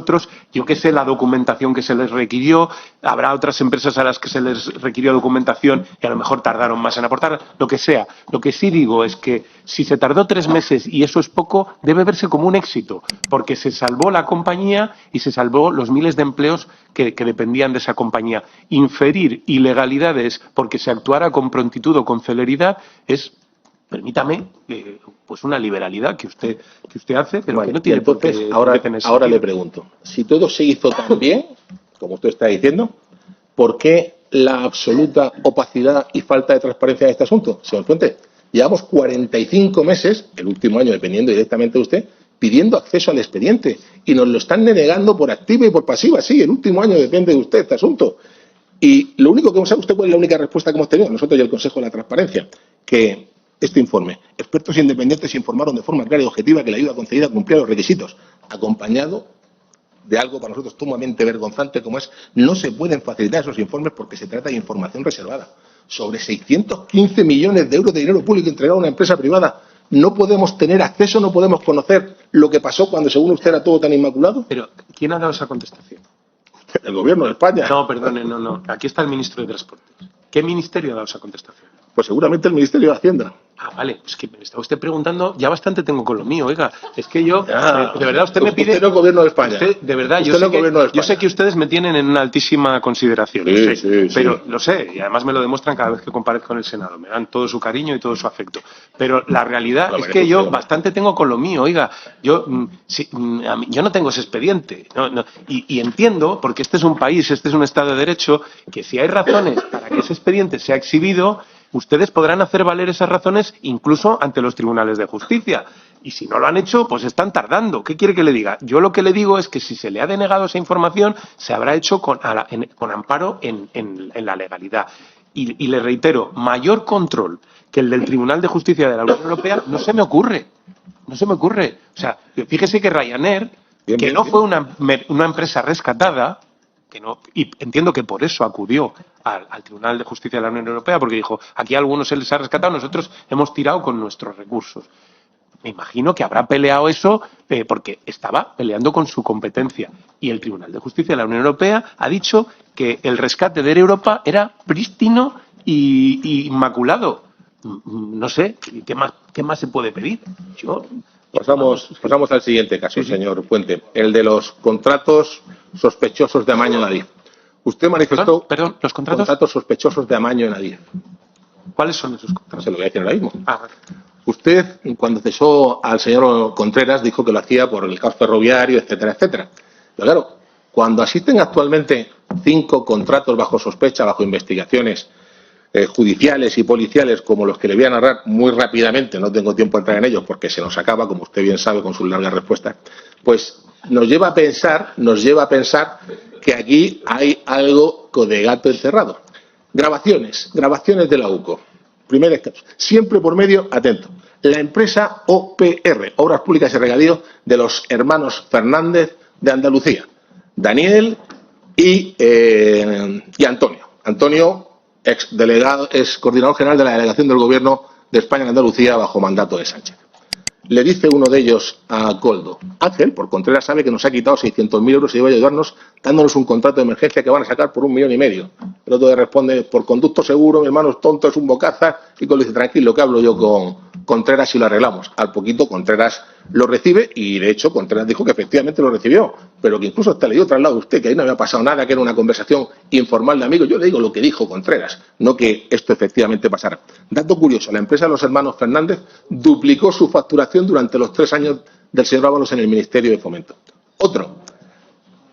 yo qué sé, la documentación que se les requirió, habrá otras empresas a las que se les requirió documentación y a lo mejor tardaron más en aportar, lo que sea. Lo que sí digo es que si se tardó 3 meses y eso es poco, debe verse como un éxito, porque se salvó la compañía y se salvó los miles de empleos que dependían de esa compañía. Inferir ilegalidades porque se actuara con prontitud o con celeridad es, permítame, pues una liberalidad que usted hace, pero que no tiene por qué tener sentido. Ahora le pregunto, si todo se hizo tan bien, como usted está diciendo, ¿por qué la absoluta opacidad y falta de transparencia en este asunto? Señor Fuente, llevamos 45 meses, el último año dependiendo directamente de usted, pidiendo acceso al expediente y nos lo están denegando por activa y por pasiva. Sí, el último año depende de usted este asunto. Y lo único que sabe usted, ¿cuál es la única respuesta que hemos tenido nosotros y el Consejo de la Transparencia? Que este informe, expertos independientes informaron de forma clara y objetiva que la ayuda concedida cumplía los requisitos, acompañado de algo para nosotros sumamente vergonzante como es no se pueden facilitar esos informes porque se trata de información reservada. Sobre 615 millones de euros de dinero público entregado a una empresa privada, ¿no podemos tener acceso, no podemos conocer lo que pasó cuando según usted era todo tan inmaculado? Pero, ¿quién ha dado esa contestación? El gobierno de España. No, perdone, no. Aquí está el ministro de Transportes. ¿Qué ministerio ha dado esa contestación? Pues seguramente el Ministerio de Hacienda. Ah, vale, es que me está usted preguntando, ya bastante tengo con lo mío, oiga, es que yo, Ya, de verdad, usted me pide... Usted no es gobierno de España. Usted, de verdad, Usted no es gobierno de España. yo sé que ustedes me tienen en una altísima consideración, Sí, pero lo sé, y además me lo demuestran cada vez que comparezco en el Senado, me dan todo su cariño y todo su afecto, pero la realidad es que yo bastante tengo con lo mío, oiga, yo no tengo ese expediente, y entiendo, porque este es un país, este es un Estado de Derecho, que si hay razones para que ese expediente sea exhibido, ustedes podrán hacer valer esas razones incluso ante los tribunales de justicia. Y si no lo han hecho, pues están tardando. ¿Qué quiere que le diga? Yo lo que le digo es que si se le ha denegado esa información, se habrá hecho con amparo en la legalidad. Y le reitero, mayor control que el del Tribunal de Justicia de la Unión Europea no se me ocurre. No se me ocurre. O sea, fíjese que Ryanair, que no fue una empresa rescatada, y entiendo que por eso acudió al Tribunal de Justicia de la Unión Europea, porque dijo, aquí a algunos se les ha rescatado, nosotros hemos tirado con nuestros recursos. Me imagino que habrá peleado eso porque estaba peleando con su competencia. Y el Tribunal de Justicia de la Unión Europea ha dicho que el rescate de Air Europa era prístino y inmaculado. No sé, ¿qué más se puede pedir? Pasamos al siguiente caso, señor Puente, el de los contratos sospechosos de amaño en Adif. Usted manifestó Perdón, ¿los contratos? Contratos sospechosos de amaño en Adif. ¿Cuáles son esos contratos? Se lo voy a decir ahora mismo. Vale. Usted, cuando cesó al señor Contreras, dijo que lo hacía por el caos ferroviario, etcétera, etcétera. Pero claro, cuando asisten actualmente 5 contratos bajo sospecha, bajo investigaciones judiciales y policiales, como los que le voy a narrar muy rápidamente, no tengo tiempo de entrar en ellos porque se nos acaba, como usted bien sabe, con sus largas respuestas, pues nos lleva a pensar que aquí hay algo de gato encerrado. Grabaciones de la UCO. Primer caso, siempre por medio, atento, la empresa OPR, Obras Públicas y Regadío, de los hermanos Fernández de Andalucía, Daniel y Antonio. Antonio, ex coordinador general de la delegación del Gobierno de España en Andalucía bajo mandato de Sánchez. Le dice uno de ellos a Coldo, Ángel, por Contreras sabe que nos ha quitado 600.000 euros y iba a ayudarnos dándonos un contrato de emergencia que van a sacar por 1,5 millones. El otro le responde, por conducto seguro, mi hermano es tonto, es un bocaza, y Coldo dice, tranquilo, que hablo yo con Contreras y lo arreglamos. Al poquito Contreras lo recibe y de hecho Contreras dijo que efectivamente lo recibió, pero que incluso hasta le dio traslado a usted, que ahí no había pasado nada, que era una conversación informal de amigos. Yo le digo lo que dijo Contreras, no que esto efectivamente pasara. Dato curioso, la empresa de los hermanos Fernández duplicó su facturación durante los 3 años del señor Ábalos en el Ministerio de Fomento. Otro,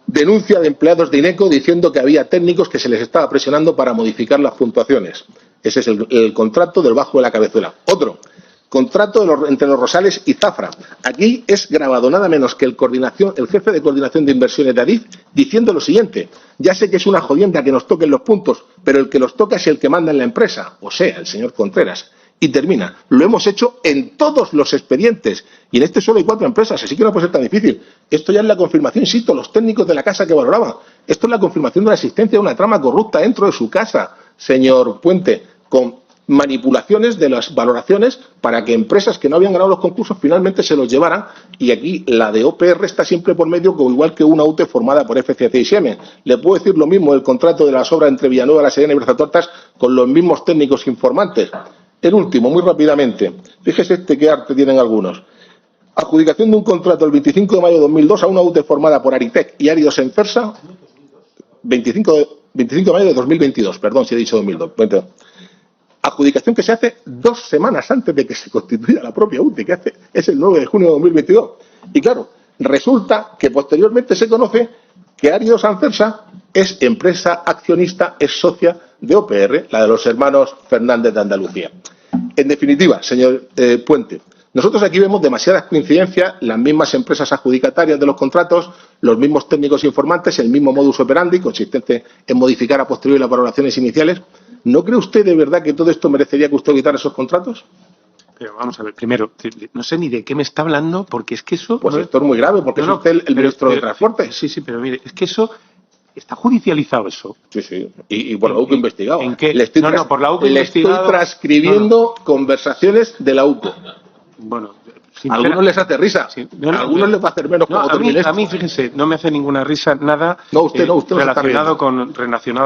denuncia de empleados de INECO diciendo que había técnicos que se les estaba presionando para modificar las puntuaciones. Ese es el contrato del bajo de la cabezuela. Otro, contrato entre los Rosales y Zafra. Aquí es grabado nada menos que el jefe de coordinación de inversiones de Adif diciendo lo siguiente: ya sé que es una jodienda que nos toquen los puntos, pero el que los toca es el que manda en la empresa, o sea, el señor Contreras. Y termina, lo hemos hecho en todos los expedientes y en este solo hay 4 empresas, así que no puede ser tan difícil. Esto ya es la confirmación, insisto, los técnicos de la casa que valoraban. Esto es la confirmación de la existencia de una trama corrupta dentro de su casa, señor Puente, con manipulaciones de las valoraciones para que empresas que no habían ganado los concursos finalmente se los llevaran, y aquí la de OPR está siempre por medio, como igual que una UTE formada por FCC y Siemens. Le puedo decir lo mismo del contrato de las obras entre Villanueva, La Serena y Berzatortas con los mismos técnicos informantes. El último, muy rápidamente, fíjese qué arte tienen algunos. Adjudicación de un contrato el 25 de mayo de 2002 a una UTE formada por Aritec y Áridos Enfersa, 25 de mayo de 2022, perdón si he dicho 2002. Adjudicación que se hace 2 semanas antes de que se constituya la propia UTE, que es el 9 de junio de 2022. Y claro, resulta que posteriormente se conoce que Áridos Anfersa es empresa accionista, es socia de OPR, la de los hermanos Fernández de Andalucía. En definitiva, señor Puente, nosotros aquí vemos demasiadas coincidencias, las mismas empresas adjudicatarias de los contratos, los mismos técnicos informantes, el mismo modus operandi, consistente en modificar a posteriori las valoraciones iniciales. ¿No cree usted de verdad que todo esto merecería que usted quitara esos contratos? Pero vamos a ver, primero, no sé ni de qué me está hablando, porque es que eso... Pues no esto es muy grave, porque es usted el ministro de Transporte. Sí, pero mire, es que eso... ¿Está judicializado eso? Sí. Y por la UCO investigado. ¿En qué? Le estoy por la UCO investigado... estoy transcribiendo conversaciones de la UCO. Bueno, a algunos les hace risa. Sí. A algunos les va a hacer menos como otro ministro. A mí, fíjese, no me hace ninguna risa nada usted no relacionado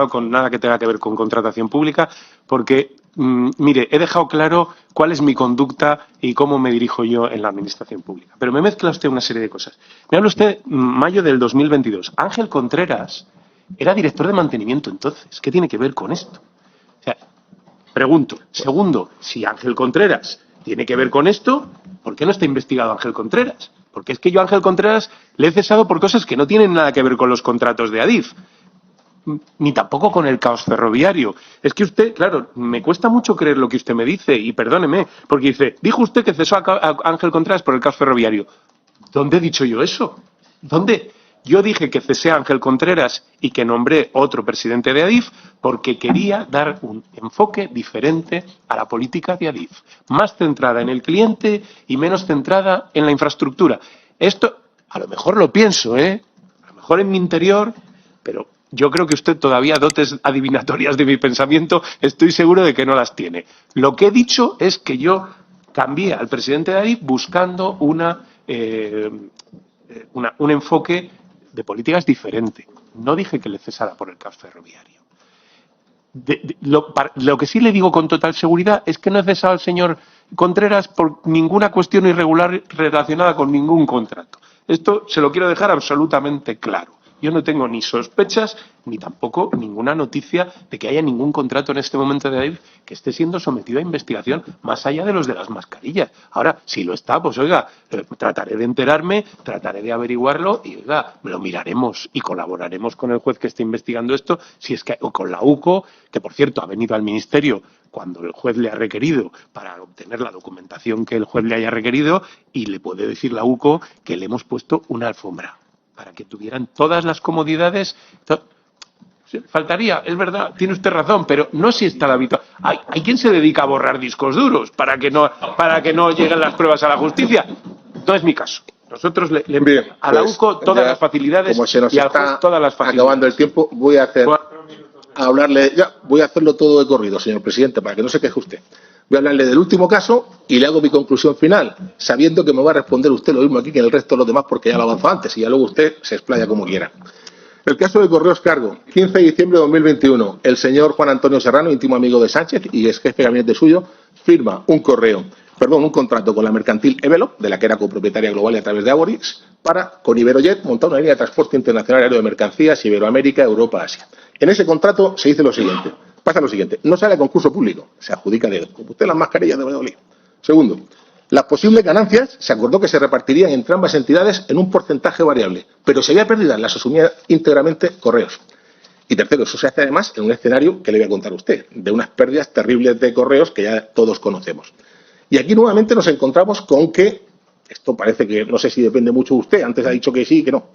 con nada que tenga que ver con contratación pública, porque, mire, he dejado claro cuál es mi conducta y cómo me dirijo yo en la administración pública. Pero me mezcla usted una serie de cosas. Me habla usted, mayo del 2022. Ángel Contreras era director de mantenimiento entonces. ¿Qué tiene que ver con esto? O sea, pregunto. Segundo, si Ángel Contreras tiene que ver con esto, ¿por qué no está investigado Ángel Contreras? Porque es que yo a Ángel Contreras le he cesado por cosas que no tienen nada que ver con los contratos de Adif, ni tampoco con el caos ferroviario. Es que usted, claro, me cuesta mucho creer lo que usted me dice, y perdóneme, porque dijo usted que cesó a Ángel Contreras por el caos ferroviario. ¿Dónde he dicho yo eso? ¿Dónde? Yo dije que cesé a Ángel Contreras y que nombré otro presidente de Adif porque quería dar un enfoque diferente a la política de Adif, más centrada en el cliente y menos centrada en la infraestructura. Esto, a lo mejor lo pienso, a lo mejor en mi interior, pero yo creo que usted todavía dotes adivinatorias de mi pensamiento, estoy seguro de que no las tiene. Lo que he dicho es que yo cambié al presidente de Adif buscando un enfoque de políticas diferente. No dije que le cesara por el caos ferroviario. Lo que sí le digo con total seguridad es que no he cesado al señor Contreras por ninguna cuestión irregular relacionada con ningún contrato. Esto se lo quiero dejar absolutamente claro. Yo no tengo ni sospechas ni tampoco ninguna noticia de que haya ningún contrato en este momento de Adif que esté siendo sometido a investigación más allá de los de las mascarillas. Ahora, si lo está, pues oiga, trataré de enterarme, trataré de averiguarlo y oiga, lo miraremos y colaboraremos con el juez que esté investigando esto, si es que, o con la UCO, que por cierto ha venido al Ministerio cuando el juez le ha requerido para obtener la documentación que el juez le haya requerido, y le puede decir la UCO que le hemos puesto una alfombra para que tuvieran todas las comodidades. Faltaría, es verdad, tiene usted razón, pero no si está la habitual. Hay quien se dedica a borrar discos duros para que no lleguen las pruebas a la justicia. No es mi caso. Nosotros le enviamos a la UCO todas las facilidades y al juez todas las facilidades. Acabando el tiempo, voy a hacerlo todo de corrido, señor presidente, para que no se queje usted. Voy a hablarle del último caso y le hago mi conclusión final, sabiendo que me va a responder usted lo mismo aquí que en el resto de los demás, porque ya lo avanzó antes y ya luego usted se explaya como quiera. El caso de Correos Cargo, 15 de diciembre de 2021. El señor Juan Antonio Serrano, íntimo amigo de Sánchez y ex jefe de gabinete suyo, firma un contrato con la mercantil Evelo, de la que era copropietaria global y a través de Avorix, para, con Iberojet, montar una línea de transporte internacional aéreo de mercancías Iberoamérica, Europa, Asia. En ese contrato se dice lo siguiente. Pasa lo siguiente, no sale a concurso público, se adjudica a dedo, como usted las mascarillas de Valladolid. Segundo, las posibles ganancias se acordó que se repartirían entre ambas entidades en un porcentaje variable, pero si había pérdidas las asumía íntegramente Correos. Y tercero, eso se hace además en un escenario que le voy a contar a usted, de unas pérdidas terribles de Correos que ya todos conocemos. Y aquí nuevamente nos encontramos con que, esto parece que no sé si depende mucho de usted, antes ha dicho que sí y que no,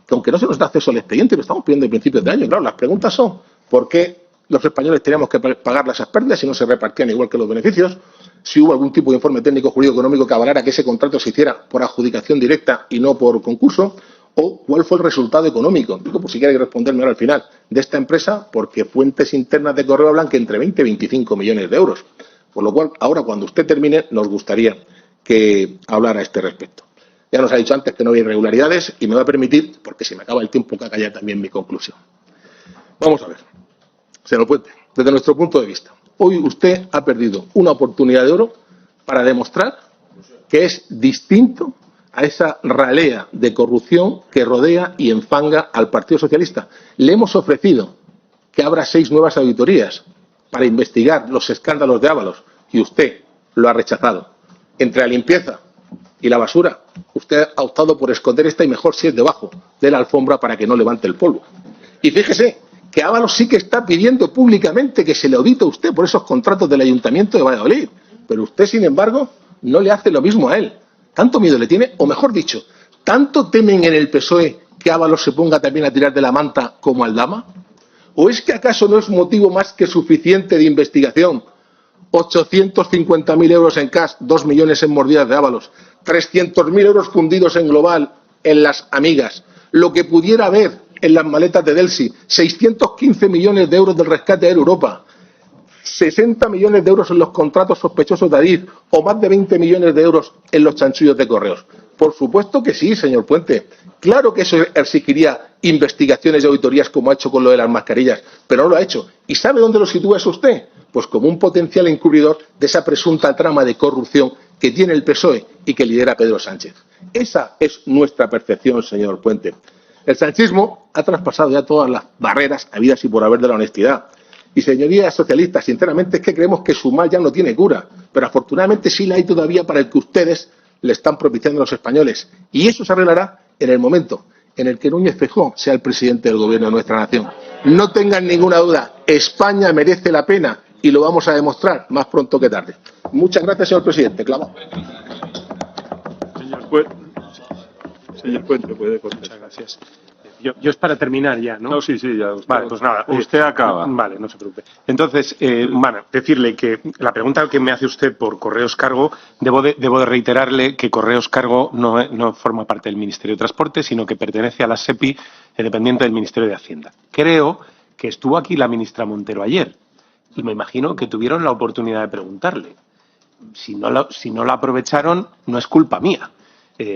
que aunque no se nos da acceso al expediente, lo estamos pidiendo a principios de año. Claro, las preguntas son, ¿por qué los españoles teníamos que pagar esas pérdidas si no se repartían igual que los beneficios? Si hubo algún tipo de informe técnico jurídico económico que avalara que ese contrato se hiciera por adjudicación directa y no por concurso, o cuál fue el resultado económico, digo, por si quiere responderme ahora al final, de esta empresa, porque fuentes internas de Correo hablan que entre 20 y 25 millones de euros. Por lo cual, ahora cuando usted termine, nos gustaría que hablara a este respecto. Ya nos ha dicho antes que no había irregularidades y me va a permitir, porque se me acaba el tiempo, que haga ya también mi conclusión. Vamos a ver. Señor Puente, desde nuestro punto de vista, hoy usted ha perdido una oportunidad de oro para demostrar que es distinto a esa ralea de corrupción que rodea y enfanga al Partido Socialista. Le hemos ofrecido que abra 6 nuevas auditorías para investigar los escándalos de Ábalos y usted lo ha rechazado. Entre la limpieza y la basura, usted ha optado por esconder esta y mejor si es debajo de la alfombra para que no levante el polvo. Y fíjese que Ábalos sí que está pidiendo públicamente que se le audite a usted por esos contratos del Ayuntamiento de Valladolid. Pero usted, sin embargo, no le hace lo mismo a él. ¿Tanto miedo le tiene? O mejor dicho, ¿tanto temen en el PSOE que Ábalos se ponga también a tirar de la manta como Aldama? ¿O es que acaso no es motivo más que suficiente de investigación 850.000 euros en cash, 2 millones en mordidas de Ábalos, 300.000 euros fundidos en global en las amigas, lo que pudiera haber en las maletas de Delsi, 615 millones de euros del rescate de Europa, 60 millones de euros en los contratos sospechosos de Adif o más de 20 millones de euros en los chanchullos de Correos. Por supuesto que sí, señor Puente. Claro que eso exigiría investigaciones y auditorías como ha hecho con lo de las mascarillas, pero no lo ha hecho. ¿Y sabe dónde lo sitúa eso usted? Pues como un potencial encubridor de esa presunta trama de corrupción que tiene el PSOE y que lidera Pedro Sánchez. Esa es nuestra percepción, señor Puente. El sanchismo ha traspasado ya todas las barreras habidas y por haber de la honestidad. Y señorías socialistas, sinceramente es que creemos que su mal ya no tiene cura, pero afortunadamente sí la hay todavía para el que ustedes le están propiciando a los españoles. Y eso se arreglará en el momento en el que Núñez Feijóo sea el presidente del gobierno de nuestra nación. No tengan ninguna duda, España merece la pena y lo vamos a demostrar más pronto que tarde. Muchas gracias, señor presidente. Clamo. Señor Puente, puede contestar. Muchas gracias. Yo es para terminar ya, ¿no? No, sí, ya. Vale, pues nada. Usted acaba. Vale, no se preocupe. Entonces, bueno, decirle que la pregunta que me hace usted por Correos Cargo, debo de reiterarle que Correos Cargo no forma parte del Ministerio de Transporte, sino que pertenece a la SEPI, dependiente del Ministerio de Hacienda. Creo que estuvo aquí la ministra Montero ayer y me imagino que tuvieron la oportunidad de preguntarle. Si no la aprovecharon, no es culpa mía.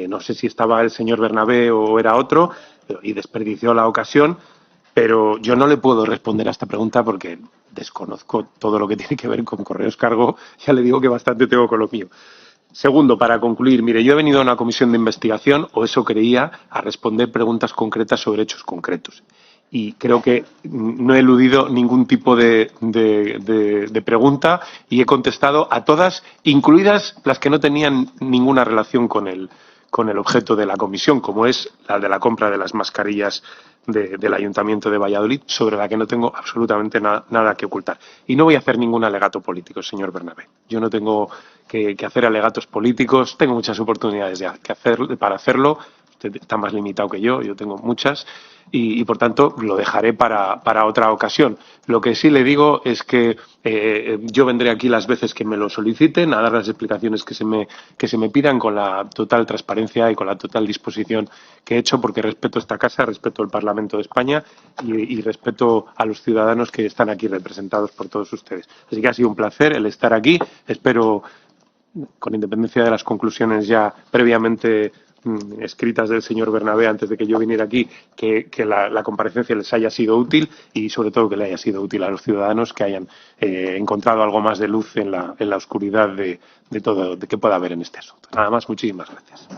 No sé si estaba el señor Bernabé o era otro, y desperdició la ocasión, pero yo no le puedo responder a esta pregunta porque desconozco todo lo que tiene que ver con Correos Cargo. Ya le digo que bastante tengo con lo mío. Segundo, para concluir, mire, yo he venido a una comisión de investigación, o eso creía, a responder preguntas concretas sobre hechos concretos. Y creo que no he eludido ningún tipo de pregunta y he contestado a todas, incluidas las que no tenían ninguna relación con el objeto de la comisión, como es la de la compra de las mascarillas del Ayuntamiento de Valladolid, sobre la que no tengo absolutamente nada que ocultar. Y no voy a hacer ningún alegato político, señor Bernabé. Yo no tengo que hacer alegatos políticos, tengo muchas oportunidades para hacerlo. Usted está más limitado que yo tengo muchas, y por tanto lo dejaré para otra ocasión. Lo que sí le digo es que yo vendré aquí las veces que me lo soliciten a dar las explicaciones que se me pidan con la total transparencia y con la total disposición que he hecho, porque respeto esta casa, respeto el Parlamento de España y respeto a los ciudadanos que están aquí representados por todos ustedes. Así que ha sido un placer el estar aquí. Espero, con independencia de las conclusiones ya previamente escritas del señor Bernabé antes de que yo viniera aquí, que la comparecencia les haya sido útil y sobre todo que le haya sido útil a los ciudadanos, que hayan encontrado algo más de luz en la oscuridad de todo de que pueda haber en este asunto. Nada más, muchísimas gracias.